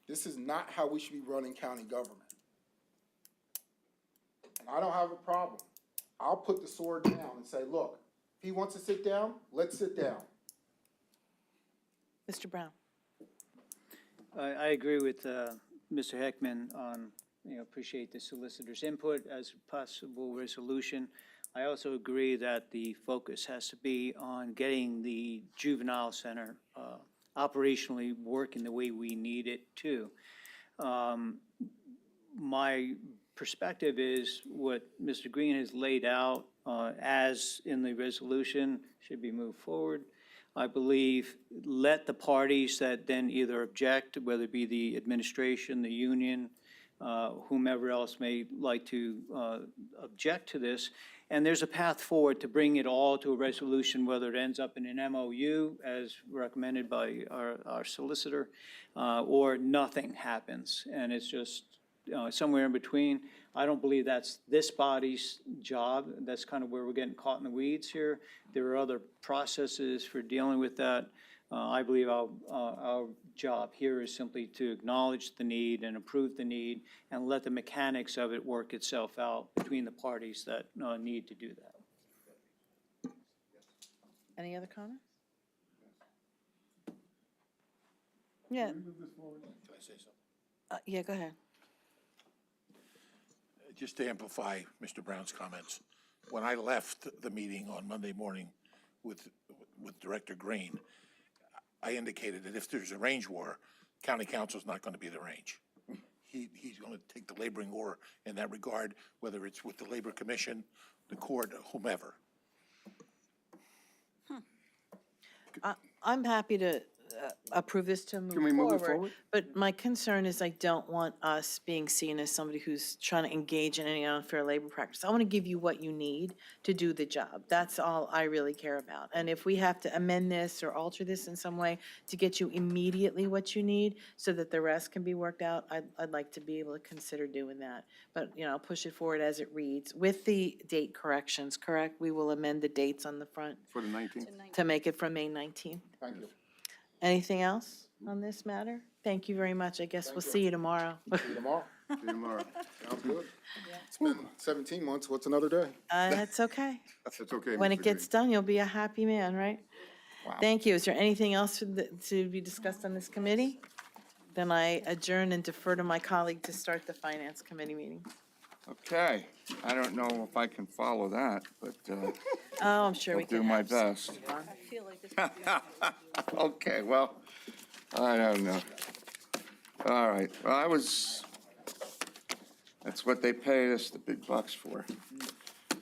this is not how we should be running county government. And I don't have a problem. I'll put the sword down and say, look, if he wants to sit down, let's sit down. Mr. Brown? I agree with Mr. Heckman on, appreciate the solicitor's input as a possible resolution. I also agree that the focus has to be on getting the juvenile center operationally working the way we need it to. My perspective is what Mr. Green has laid out as in the resolution should be moved forward. I believe let the parties that then either object, whether it be the administration, the union, whomever else may like to object to this. And there's a path forward to bring it all to a resolution, whether it ends up in an MOU as recommended by our solicitor, or nothing happens. And it's just somewhere in between. I don't believe that's this body's job. That's kind of where we're getting caught in the weeds here. There are other processes for dealing with that. I believe our job here is simply to acknowledge the need and approve the need and let the mechanics of it work itself out between the parties that need to do that. Any other comments? Yeah. Can I say something? Yeah, go ahead. Just to amplify Mr. Brown's comments, when I left the meeting on Monday morning with Director Green, I indicated that if there's a range war, county council's not going to be the range. He's going to take the laboring oar in that regard, whether it's with the Labor Commission, the court, whomever. I'm happy to approve this to move forward. Can we move it forward? But my concern is I don't want us being seen as somebody who's trying to engage in any unfair labor practice. I want to give you what you need to do the job. That's all I really care about. And if we have to amend this or alter this in some way to get you immediately what you need so that the rest can be worked out, I'd like to be able to consider doing that. But, I'll push it forward as it reads with the date corrections, correct? We will amend the dates on the front For the 19th? to make it from May 19th. Thank you. Anything else on this matter? Thank you very much. I guess we'll see you tomorrow. See you tomorrow. See you tomorrow. Sounds good. It's been 17 months. What's another day? That's okay. That's okay. When Mr. it gets Green. done, you'll be a happy man, right? Thank you. Is there anything else to be discussed on this committee? Then I adjourn and defer to my colleague to start the Finance Committee meeting. Okay, I don't know if I can follow that, but Oh, I'm sure we I'll can. do my have some best. fun. I feel like this would be Okay, well, I don't know. All right, well, that's what they paid us the big bucks for.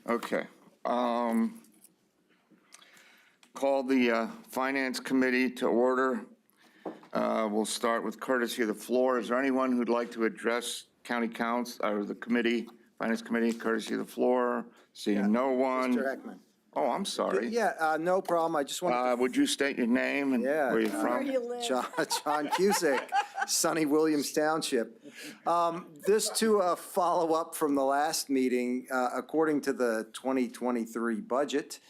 Okay. Call the Finance Committee to order. We'll start with courtesy of the floor. Is there anyone who'd like to address County Council or the committee Finance Committee, courtesy of the floor. Seeing no one. Mr. Heckman. Oh, I'm sorry. Yeah, no problem. I just wanted to. Would you state your name and Yeah, where you're from? John Cusick, Sunny Williams Township. This to follow up from the last meeting, according to the 2023 budget,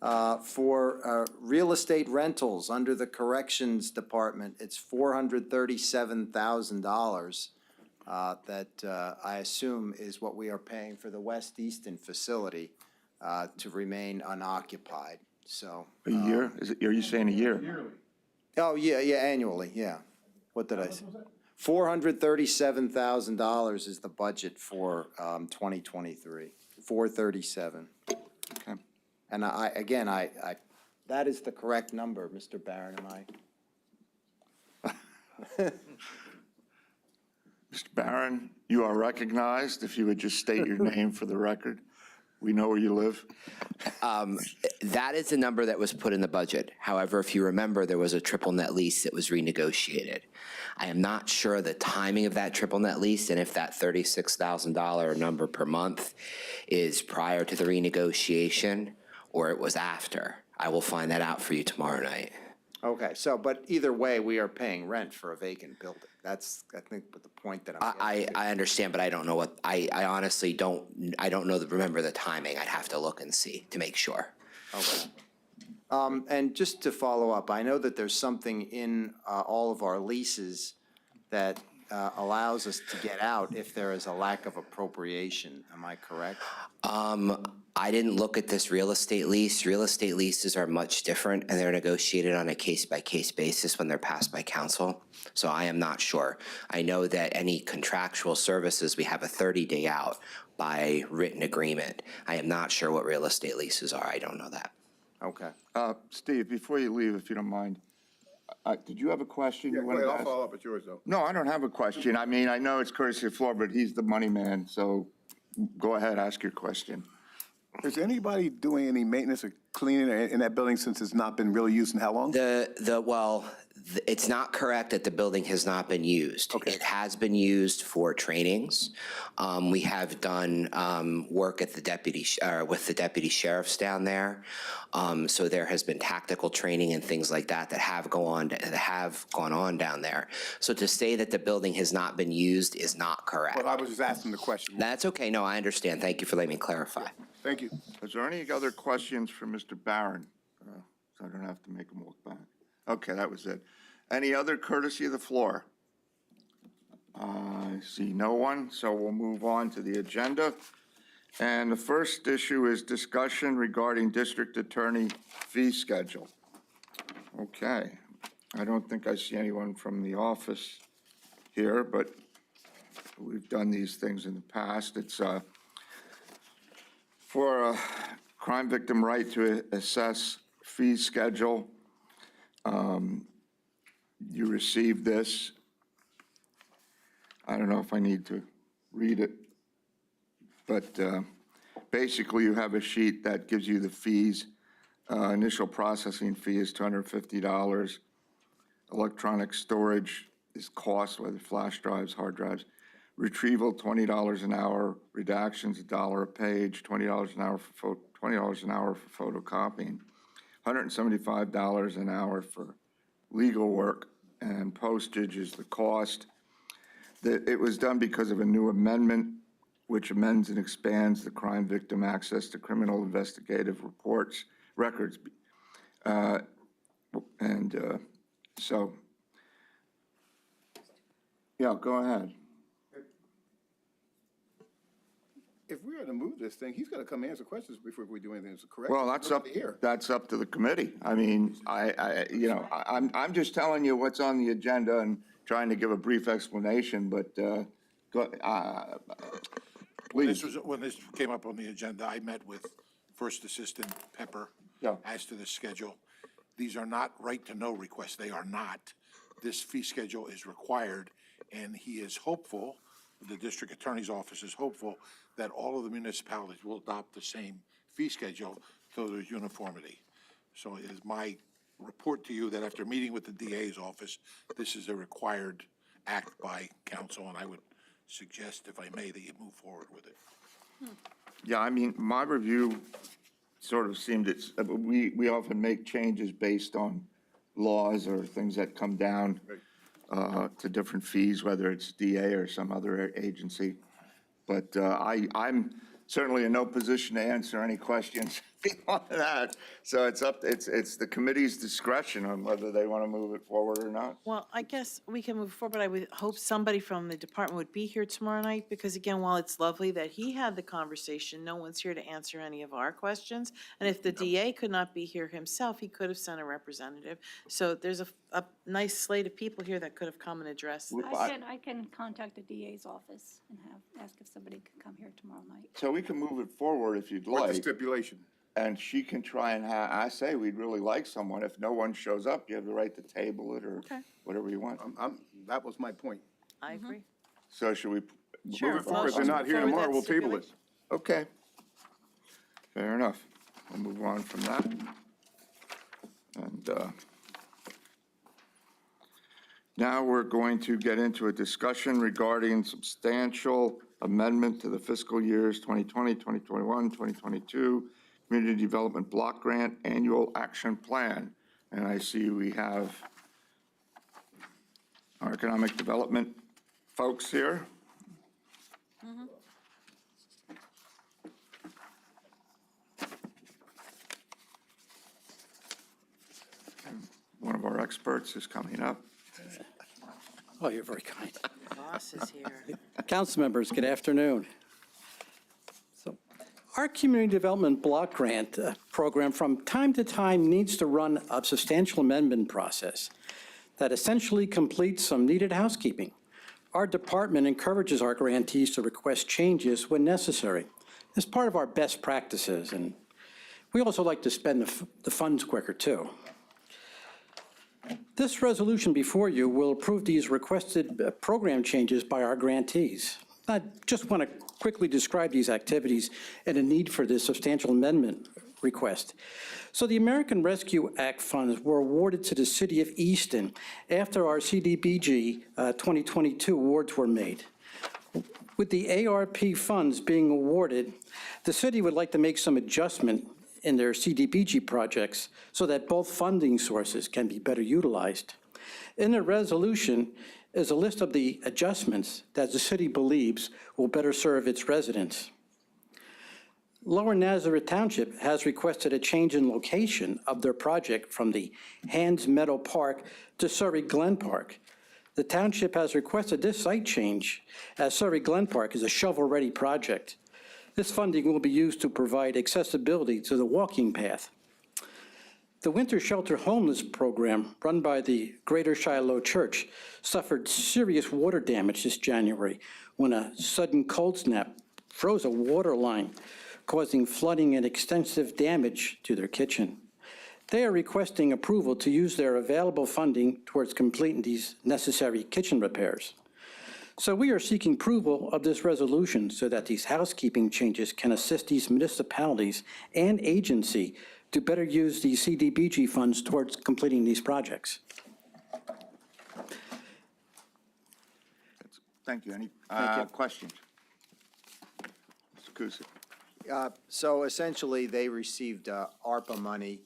for real estate rentals under the Corrections Department, it's $437,000 that I assume is what we are paying for the West Easton facility to remain unoccupied, so. A year? Are you saying a year? Oh, yeah, annually, yeah. What did I say? $437,000 is the budget for 2023, 437. Okay. And that is the correct number, Mr. Barron, am I? Mr. Barron, you are recognized. If you would just state your name for the record. We know where you live. That is the number that was put in the budget. However, if you remember, there was a triple net lease that was renegotiated. I am not sure the timing of that triple net lease and if that $36,000 number per month is prior to the renegotiation or it was after. I will find that out for you tomorrow night. Okay, so, but either way, we are paying rent for a vacant building. That's, I think, the point that I'm getting to. I understand, but I don't know what, I honestly don't remember the timing. I'd have to look and see to make sure. Okay. And just to follow up, I know that there's something in all of our leases that allows us to get out if there is a lack of appropriation. Am I correct? I didn't look at this real estate lease. Real estate leases are much different, and they're negotiated on a case-by-case basis when they're passed by council. So I am not sure. I know that any contractual services, we have a 30-day out by written agreement. I am not sure what real estate leases are. I don't know that. Okay. Steve, before you leave, if you don't mind, did you have a question? Yeah, you go wanted ahead, to I'll ask? follow up with yours, though. No, I don't have a question. I mean, I know it's courtesy of floor, but he's the money man, so go ahead, ask your question. Is anybody doing any maintenance or cleaning in that building since it's not been really used in how long? It's not correct that the building has not been used. Okay. It has been used for trainings. We have done work at the with the deputy sheriffs down there. So there has been tactical training and things like that that have gone on down there. So to say that the building has not been used is not correct. Well, I was just asking the question. That's okay. No, I understand. Thank you for letting me clarify. Thank you. Is there any other questions for Mr. Barron? So I don't have to make him walk back. Okay, that was it. Any other courtesy of the floor? I see no one, so we'll move on to the agenda. And the first issue is discussion regarding district attorney fee schedule. Okay, I don't think I see anyone from the office here, but we've done these things in the past. It's for a crime victim right to assess fee schedule. You received this. I don't know if I need to read it, but basically you have a sheet that gives you the fees. Initial processing fee is $250. Electronic storage is cost, whether flash drives, hard drives. Retrieval, $20 an hour. Redactions, $1 a page. $20 an hour for photocopying. $175 an hour for legal work, and postage is the cost. It was done because of a new amendment which amends and expands the crime victim access to criminal investigative records. So, yeah, go ahead. If we were to move this thing, he's got to come answer questions before we do anything. Is it correct? Well, that's up to the committee. I mean, I'm just telling you what's on the agenda and trying to give a brief explanation, but please. When this came up on the agenda, I met with First Assistant Pepper as to the schedule. These are not right-to-know requests. They are not. This fee schedule is required, and he is hopeful, the district attorney's office is hopeful, that all of the municipalities will adopt the same fee schedule so there's uniformity. So it is my report to you that after meeting with the DA's office, this is a required act by council, and I would suggest, if I may, that you move forward with it. Yeah, I mean, my review sort of seemed we often make changes based on laws or things that come down to different fees, whether it's DA or some other agency. But I'm certainly in no position to answer any questions beyond that. So it's the committee's discretion on whether they want to move it forward or not. Well, I guess we can move forward, but I would hope somebody from the department would be here tomorrow night, because again, while it's lovely that he had the conversation, no one's here to answer any of our questions. And if the DA could not be here himself, he could have sent a representative. So there's a nice slate of people here that could have come and addressed this. I can contact the DA's office and ask if somebody could come here tomorrow night. So we can move it forward if you'd What's the like. stipulation? And she can try and I say we'd really like someone. If no one shows up, you have the right to table it or Okay. whatever you want. That was my point. I agree. So should we? Sure. Move it forward. If they're not here Forward tomorrow, that we'll table it. stipulation. Okay. Fair enough. We'll move on from that. And now we're going to get into a discussion regarding substantial amendment to the fiscal years 2020, 2021, 2022 Community Development Block Grant Annual Action Plan. And I see we have our economic development folks here. One of our experts is coming up. Oh, you're very kind. Boss is here. Council members, good afternoon. So, our Community Development Block Grant program from time to time needs to run a substantial amendment process that essentially completes some needed housekeeping. Our department encourages our grantees to request changes when necessary. It's part of our best practices, and we also like to spend the funds quicker, too. This resolution before you will approve these requested program changes by our grantees. I just want to quickly describe these activities and the need for this substantial amendment request. So the American Rescue Act funds were awarded to the City of Easton after our CDBG 2022 awards were made. With the ARP funds being awarded, the city would like to make some adjustment in their CDBG projects so that both funding sources can be better utilized. In the resolution is a list of the adjustments that the city believes will better serve its residents. Lower Nazareth Township has requested a change in location of their project from the Hands Meadow Park to Surrey Glen Park. The township has requested this site change as Surrey Glen Park is a shovel-ready project. This funding will be used to provide accessibility to the walking path. The Winter Shelter Homeless Program, run by the Greater Shiloh Church, suffered serious water damage this January when a sudden cold snap froze a water line, causing flooding and extensive damage to their kitchen. They are requesting approval to use their available funding towards completing these necessary kitchen repairs. So we are seeking approval of this resolution so that these housekeeping changes can assist these municipalities and agency to better use these CDBG funds towards completing these projects. Thank you. Any questions? Mr. Kusick. So essentially, they received ARPA money.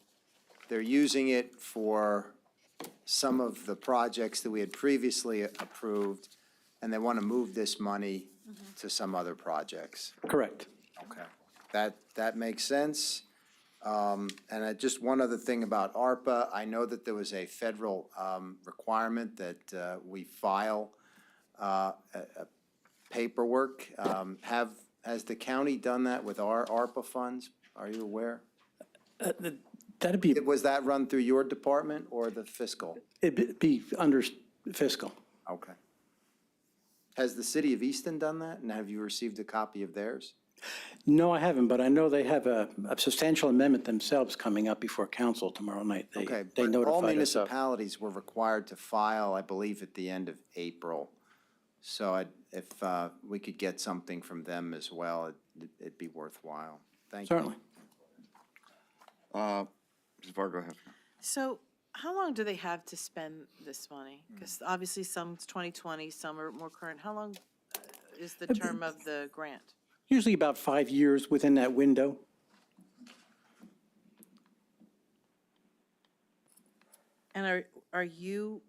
They're using it for some of the projects that we had previously approved, and they want to move this money to some other projects. Correct. Okay. That makes sense. And just one other thing about ARPA, I know that there was a federal requirement that we file paperwork. Has the county done that with our ARPA funds? Are you aware? That'd be, Was that run through your department or the fiscal? it'd be under fiscal. Okay. Has the city of Easton done that, and have you received a copy of theirs? No, I haven't, but I know they have a substantial amendment themselves coming up before council tomorrow night. Okay, They but all notified us of. municipalities were required to file, I believe, at the end of April. So if we could get something from them as well, it'd be worthwhile. Thank you. Certainly. Ms. Vargo, have. So how long do they have to spend this money? Because obviously some's 2020, some are more current. How long is the term of the grant? usually about 5 years within that window. And are you,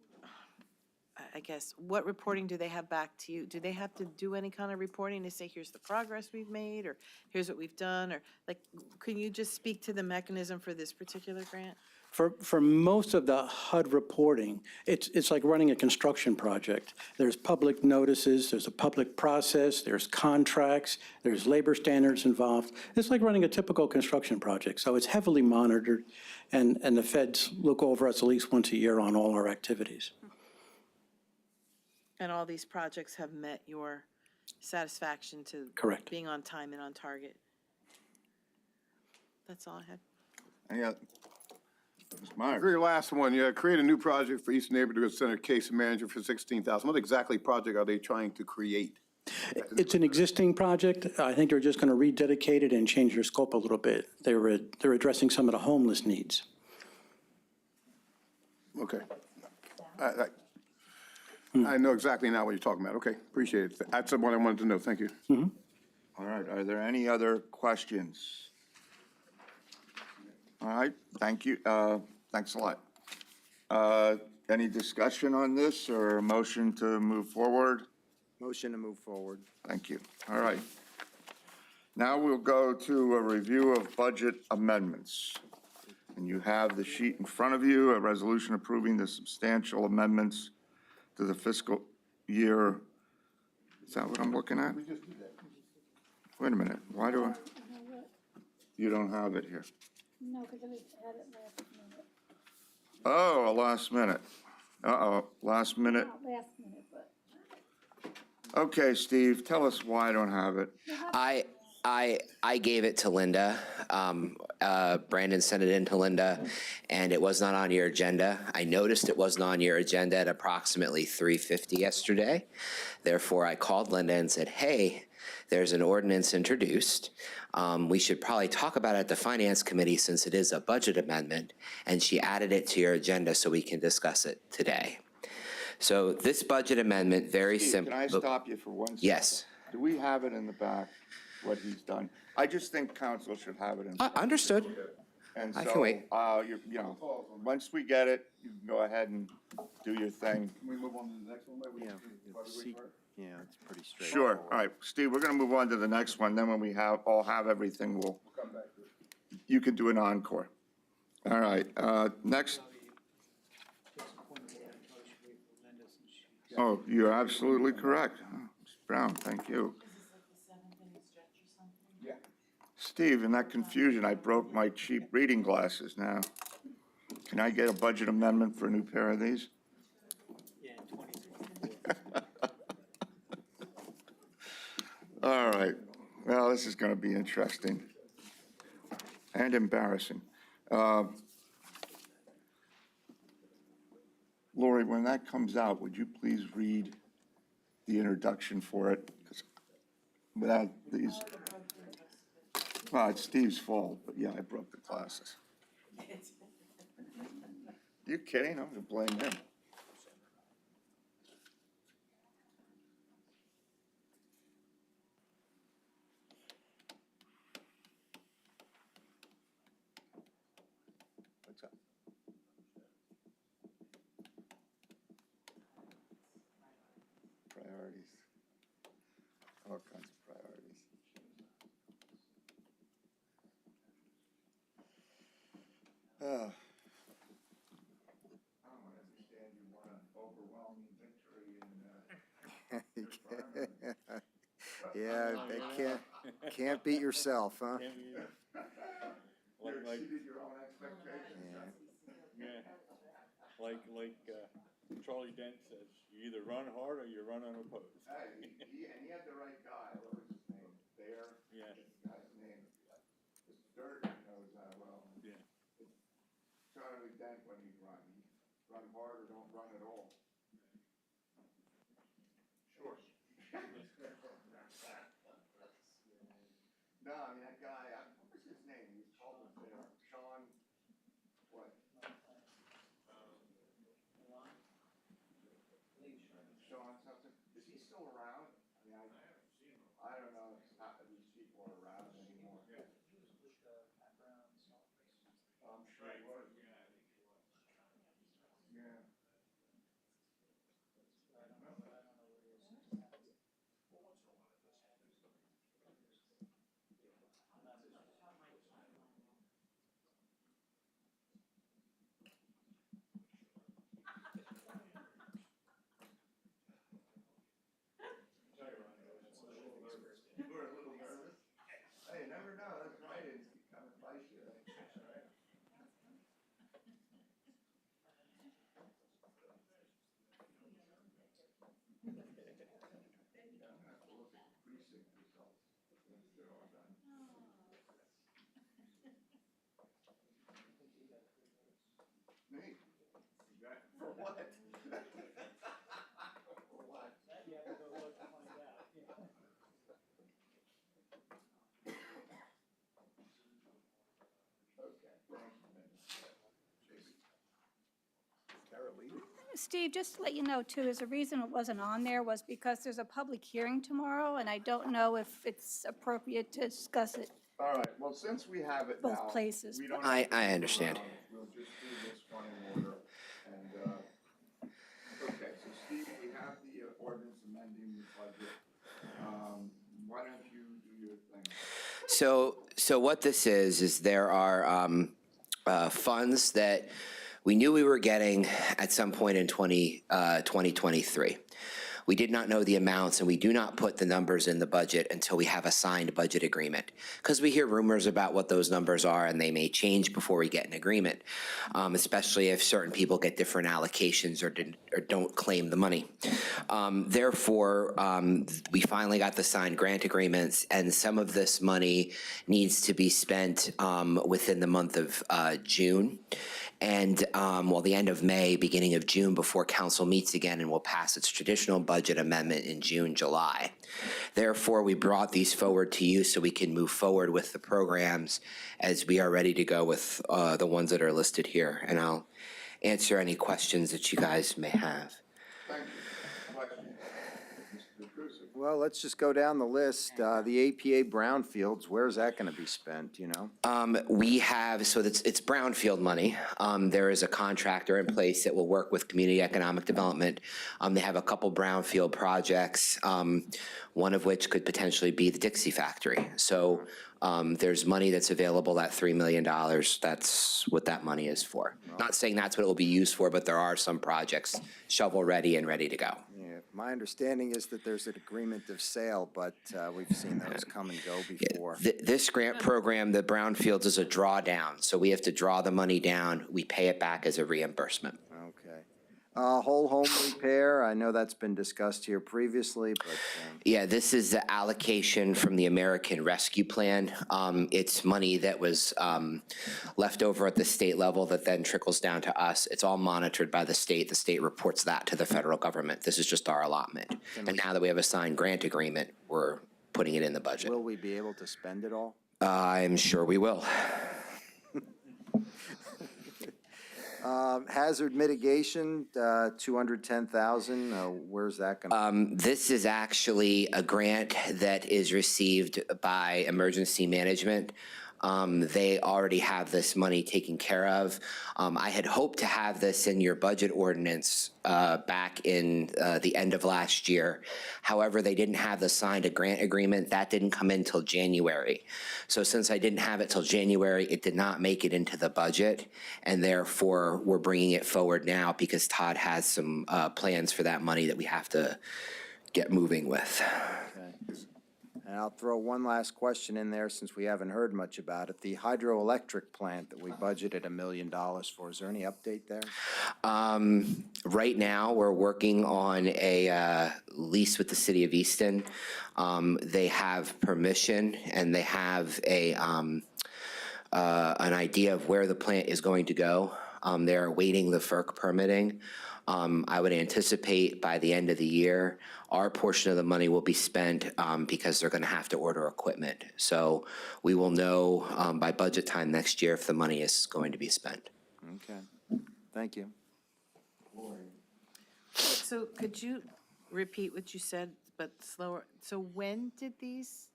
I guess, what reporting do they have back to you? Do they have to do any kind of reporting to say, here's the progress we've made, or here's what we've done, or like, can you just speak to the mechanism for this particular grant? For most of the HUD reporting, it's like running a construction project. There's public notices, there's a public process, there's contracts, there's labor standards involved. It's like running a typical construction project. So it's heavily monitored, and the feds look over us at least once a year on all our activities. And all these projects have met your satisfaction to Correct. being on time and on target? That's all I had. Any other? Ms. Myers? Very last one, yeah, create a new project for East Neighborhood Center case manager for $16,000. What exactly project are they trying to create? It's an existing project. I think they're just going to rededicate it and change their scope a little bit. They're addressing some of the homeless needs. Okay. I know exactly now what you're talking about. Okay, appreciate it. That's what I wanted to know. Thank you. All right, are there any other questions? All right, thank you, thanks a lot. Any discussion on this or a motion to move forward? Motion to move forward. Thank you. All right. Now we'll go to a review of budget amendments. And you have the sheet in front of you, a resolution approving the substantial amendments to the fiscal year. Is that what I'm looking at? Wait a minute, why do I? You don't have it here. No, because it was added last minute. Oh, a last minute. Uh-oh, last minute. Not last minute, but. Okay, Steve, tell us why I don't have it. I gave it to Linda. Brandon sent it in to Linda, and it was not on your agenda. I noticed it wasn't on your agenda at approximately 3:50 yesterday. Therefore, I called Linda and said, hey, there's an ordinance introduced. We should probably talk about it at the Finance Committee since it is a budget amendment, and she added it to your agenda so we can discuss it today. So this budget amendment, very Steve, simple. can I stop you for 1 second? Yes. Do we have it in the back, what he's done? I just think council should have it in. Understood. And I so, can wait. Once we get it, you can go ahead and do your thing. Can we move on to the next one? Yeah, it's pretty straight. Sure, all right, Steve, we're gonna move on to the next one, then when we all have everything, you can do an encore. All right, next. Oh, you're absolutely correct. Oh, Ms. Brown, thank you. Steve, in that confusion, I broke my cheap reading glasses now. Can I get a budget amendment for a new pair of these? All right, well, this is going to be interesting and embarrassing. Lori, when that comes out, would you please read the introduction for it? 'Cause without these, well, it's Steve's fault, but yeah, I broke the glasses. You kidding? I'm going to blame him. What's up? Priorities. All kinds of priorities. I don't understand you want an overwhelming victory in, Yeah, that can't beat yourself, huh? you exceeded your own expectations. Like Charlie Dent says, you either run hard or you run unopposed. And he had the right guy, what was his name? Bear? Yeah. The guy's name. It's Dirt, he knows that well. Yeah. Charlie Dent when he'd run hard or don't run at all. Sure. No, I mean, that guy, what was his name? He was called Sean, what? Sean something. Is he still around? I mean, I don't know. He's Steve, just to let you know too, is the reason it wasn't on there was because there's a public hearing tomorrow, and I don't know if it's appropriate to discuss it All right, well, since we have it now. both places. we don't I have to move understand. around. We'll just do this one in order. And, okay, so Steve, we have the ordinance amending the budget. Why don't you do your thing? So what this is there are funds that we knew we were getting at some point in 2023. We did not know the amounts, and we do not put the numbers in the budget until we have a signed budget agreement, because we hear rumors about what those numbers are, and they may change before we get an agreement, especially if certain people get different allocations or don't claim the money. Therefore, we finally got the signed grant agreements, and some of this money needs to be spent within the month of June. And, the end of May, beginning of June, before council meets again and will pass its traditional budget amendment in June, July. Therefore, we brought these forward to you so we can move forward with the programs as we are ready to go with the ones that are listed here. And I'll answer any questions that you guys may have. Thank you. Question? Mr. Cruz? Well, let's just go down the list. The APA brownfields, where's that going to be spent, you know? We have, so it's brownfield money. There is a contractor in place that will work with community economic development. They have a couple brownfield projects, one of which could potentially be the Dixie factory. So there's money that's available, that $3 million. That's what that money is for. Not saying that's what it will be used for, but there are some projects shovel ready and ready to go. Yeah, my understanding is that there's an agreement of sale, but we've seen those come and go before. This grant program, the brownfields, is a drawdown. So we have to draw the money down. We pay it back as a reimbursement. Okay. Whole home repair, I know that's been discussed here previously, but. Yeah, this is the allocation from the American Rescue Plan. It's money that was left over at the state level that then trickles down to us. It's all monitored by the state. The state reports that to the federal government. This is just our allotment. And now that we have a signed grant agreement, we're putting it in the budget. Will we be able to spend it all? I'm sure we will. Hazard mitigation, 210,000, where's that going to? This is actually a grant that is received by emergency management. They already have this money taken care of. I had hoped to have this in your budget ordinance back in the end of last year. However, they didn't have the signed grant agreement. That didn't come in till January. So since I didn't have it till January, it did not make it into the budget. And therefore, we're bringing it forward now because Todd has some plans for that money that we have to get moving with. Okay. And I'll throw one last question in there since we haven't heard much about it. The hydroelectric plant that we budgeted $1 million for, is there any update there? Right now, we're working on a lease with the city of Easton. They have permission and they have an idea of where the plant is going to go. They're awaiting the FERC permitting. I would anticipate by the end of the year, our portion of the money will be spent because they're going to have to order equipment. So we will know by budget time next year if the money is going to be spent. Okay, thank you. So could you repeat what you said, but slower? So when did these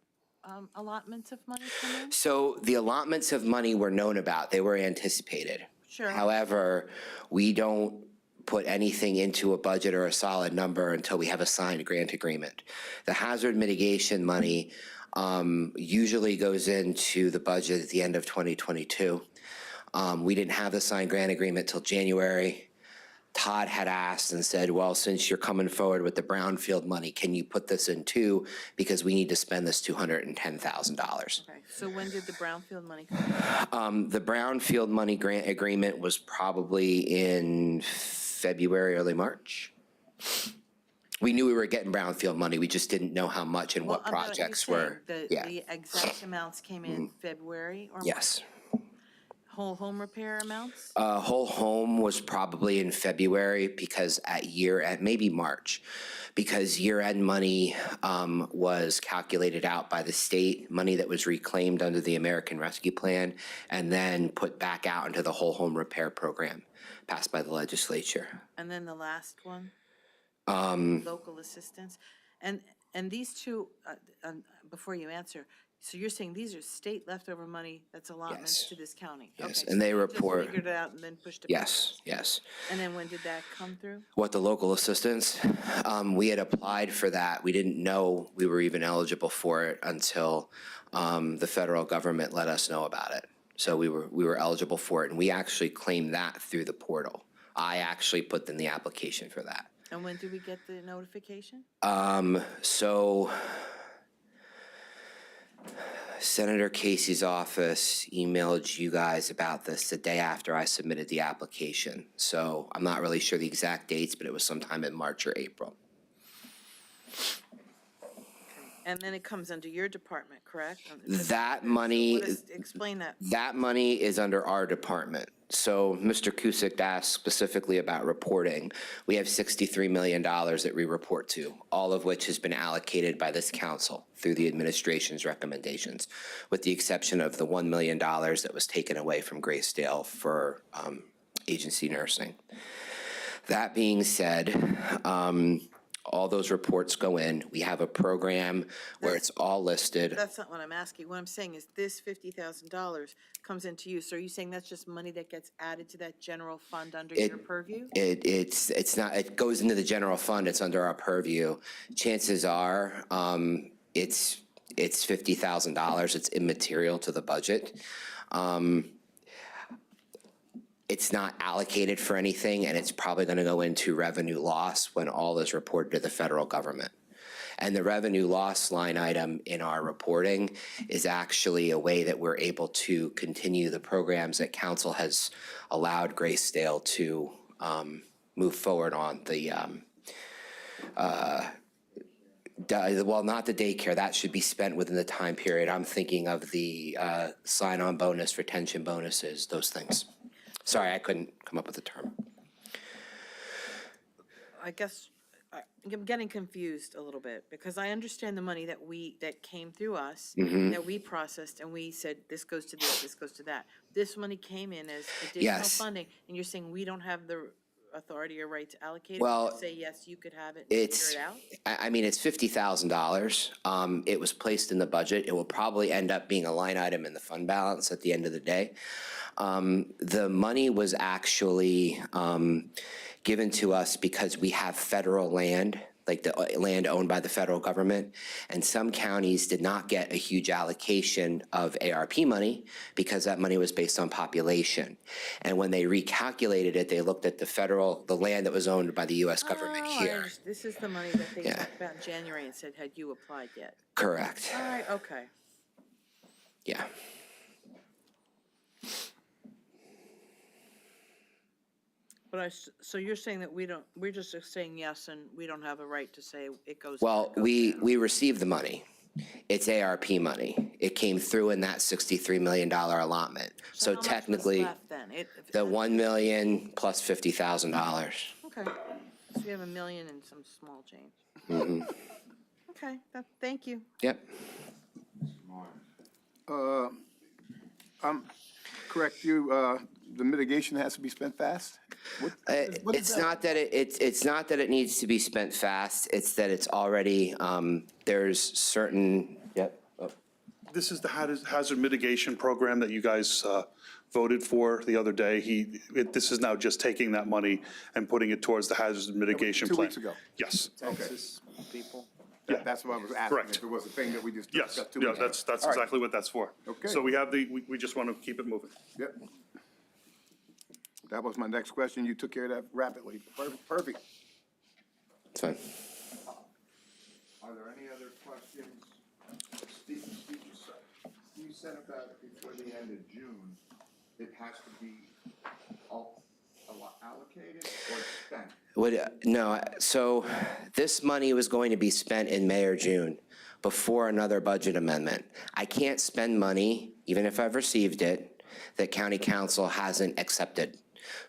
allotments of money come in? So the allotments of money were known about. They were anticipated. Sure. However, we don't put anything into a budget or a solid number until we have a signed grant agreement. The hazard mitigation money usually goes into the budget at the end of 2022. We didn't have the signed grant agreement till January. Todd had asked and said, well, since you're coming forward with the brownfield money, can you put this in too? Because we need to spend this $210,000. Okay, so when did the brownfield money come in? The brownfield money grant agreement was probably in February, early March. We knew we were getting brownfield money. We just didn't know how much and what projects were. The exact amounts came in February or March? Yes. whole home repair amounts? Whole home was probably in February because at year end, maybe March, because year end money was calculated out by the state, money that was reclaimed under the American Rescue Plan, and then put back out into the whole home repair program passed by the legislature. And then the last one? Um, Local assistance. And these two, before you answer, so you're saying these are state leftover money that's allotments Yes. to this county? Yes, Okay, and so they you just report- figured it out and then pushed it? yes, yes. And then when did that come through? What, the local assistance? We had applied for that. We didn't know we were even eligible for it until the federal government let us know about it. So we were eligible for it, and we actually claimed that through the portal. I actually put in the application for that. And when did we get the notification? So Senator Casey's office emailed you guys about this the day after I submitted the application. So I'm not really sure the exact dates, but it was sometime in March or April. And then it comes under your department, correct? That money, Explain that. that money is under our department. So Mr. Kusick asked specifically about reporting. We have $63 million that we report to, all of which has been allocated by this council through the administration's recommendations, with the exception of the $1 million that was taken away from Graysdale for agency nursing. That being said, all those reports go in. We have a program where it's all listed. That's not what I'm asking. What I'm saying is this $50,000 comes into you. So are you saying that's just money that gets added to that general fund under your purview? It's not, it goes into the general fund, it's under our purview. Chances are, it's $50,000, it's immaterial to the budget. It's not allocated for anything, and it's probably gonna go into revenue loss when all is reported to the federal government. And the revenue loss line item in our reporting is actually a way that we're able to continue the programs that council has allowed Graysdale to move forward on. Well, not the daycare, that should be spent within the time period. I'm thinking of the sign-on bonus, retention bonuses, those things. Sorry, I couldn't come up with a term. I guess I'm getting confused a little bit because I understand the money that came through us, that we processed, and we said, this goes to this goes to that. This money came in as additional Yes. funding, and you're saying we don't have the authority or right to allocate it? Well, We could say, yes, you could have it and figure it out? I mean, it's $50,000. It was placed in the budget. It will probably end up being a line item in the fund balance at the end of the day. The money was actually given to us because we have federal land, like the land owned by the federal government, and some counties did not get a huge allocation of ARP money because that money was based on population. And when they recalculated it, they looked at the land that was owned by the U.S. government here. This is the money that they talked about in January and said, had you applied yet? Correct. All right, okay. Yeah. But so you're saying that we're just saying yes, and we don't have a right to say it goes. Well, we received the money. It's ARP money. It came through in that $63 million allotment. So how much was technically, left then? the $1 million plus $50,000. Okay, so we have $1 million and some small change. Mm-hmm. Okay, thank you. Yep. Correct the mitigation has to be spent fast? It's not that it's not that it needs to be spent fast. It's that it's already, there's certain, yep. Oh. This is the hazard mitigation program that you guys voted for the other day. This is now just taking that money and putting it towards the hazard mitigation plan. 2 weeks ago? Yes. Texas people. Yeah. That's what I was asking. Correct. If it was a thing that we just Yes, discussed 2 yeah, weeks ago. that's All right. exactly what that's for. Okay. So we have we just want to keep it moving. Yep. That was my next question. You took care of that rapidly. Perfect. It's fine. Are there any other questions? Steve said about before the end of June, it has to be allocated or spent? No, so this money was going to be spent in May or June before another budget amendment. I can't spend money, even if I've received it, that county council hasn't accepted.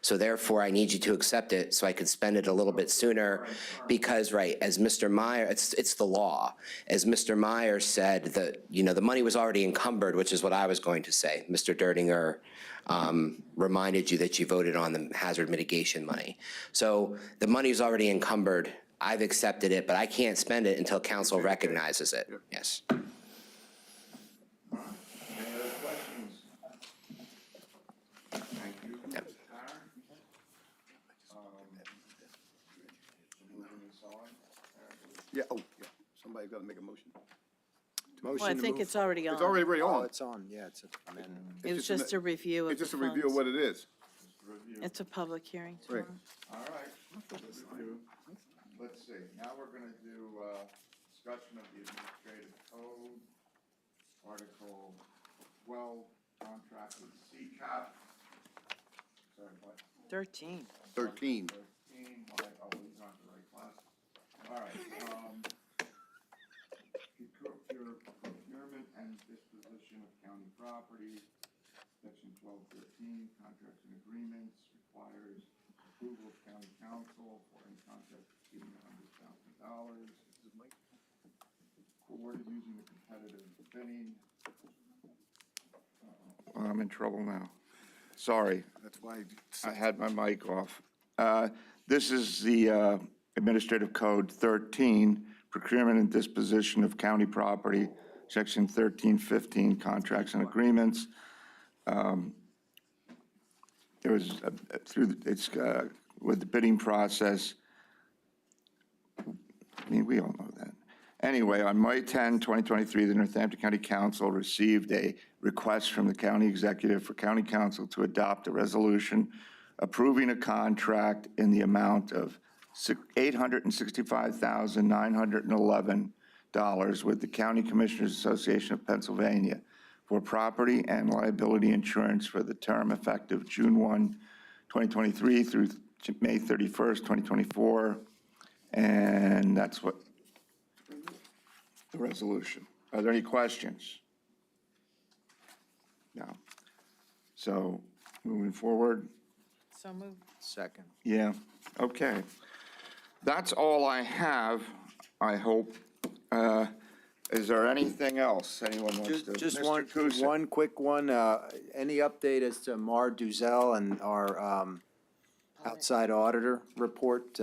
So therefore, I need you to accept it so I can spend it a little bit sooner because, right, as Mr. Meyer, it's the law. As Mr. Meyer said, that, the money was already encumbered, which is what I was going to say. Mr. Dertinger reminded you that you voted on the hazard mitigation money. So the money is already encumbered. I've accepted it, but I can't spend it until council recognizes it. Yes. Any other questions? Thank you. Yep. Yeah, somebody's got to make a motion. Well, I Motion to think move it's already on. It's already Oh, on. it's on, yeah, it's a amendment. It was just a review of It's the just a review of funds. what it is. It's a public hearing Right. tomorrow. All right. Let's see, now we're gonna do, discussion of the administrative code, Article 12, contract with CCAP. Sorry, what? 13. 13. 13, he's on the right class. All right, procurement and disposition of county property, section 1213, contracts and agreements requires approval of county council for any contract exceeding $100,000. Awarded using the competitive bidding. I'm in trouble now. Sorry. That's why. I had my mic off. This is the Administrative Code 13, Procurement and Disposition of County Property, Section 1315, Contracts and Agreements. There was, with the bidding process, we all know that. Anyway, on May 10, 2023, the Northampton County Council received a request from the county executive for county council to adopt a resolution approving a contract in the amount of $865,911 with the County Commissioners Association of Pennsylvania for property and liability insurance for the term effective June 1, 2023 through May 31st, 2024. And that's what the resolution. Are there any questions? No. So moving forward. So moved. Second. Yeah, okay. That's all I have, I hope. Is there anything else anyone wants to? Just Mr. one, Kusick. one quick one. Any update as to Mar Duzel and our outside auditor report?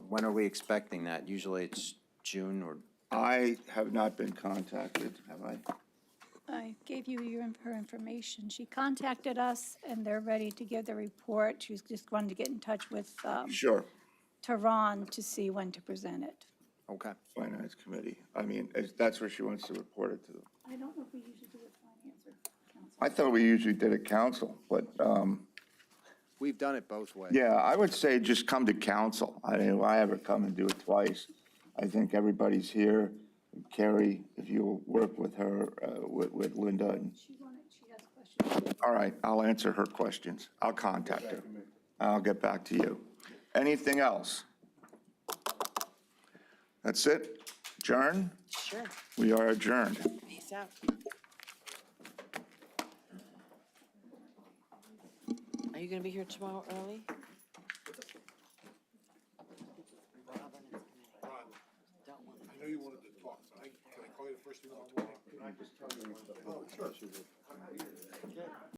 When are we expecting that? Usually it's June or? I have not been contacted, have I? I gave you her information. She contacted us, and they're ready to give the report. She's just wanted to get in touch with Sure. Tehran to see when to present it. Okay. Finance Committee. I mean, that's where she wants to report it to. I don't know if we usually do it finance or council. I thought we usually did it council, but, We've done it both ways. yeah, I would say just come to council. I mean, why ever come and do it twice? I think everybody's here. Carrie, if you'll work with her, with Linda. And She has questions. all right, I'll answer her questions. I'll contact her. I'll get back to you. Anything else? That's it? Adjourn? Sure. We are adjourned. Peace out. Are you going to be here tomorrow early? I know you wanted to talk, can I call you the first thing in the morning? Can I just tell you? Oh, sure.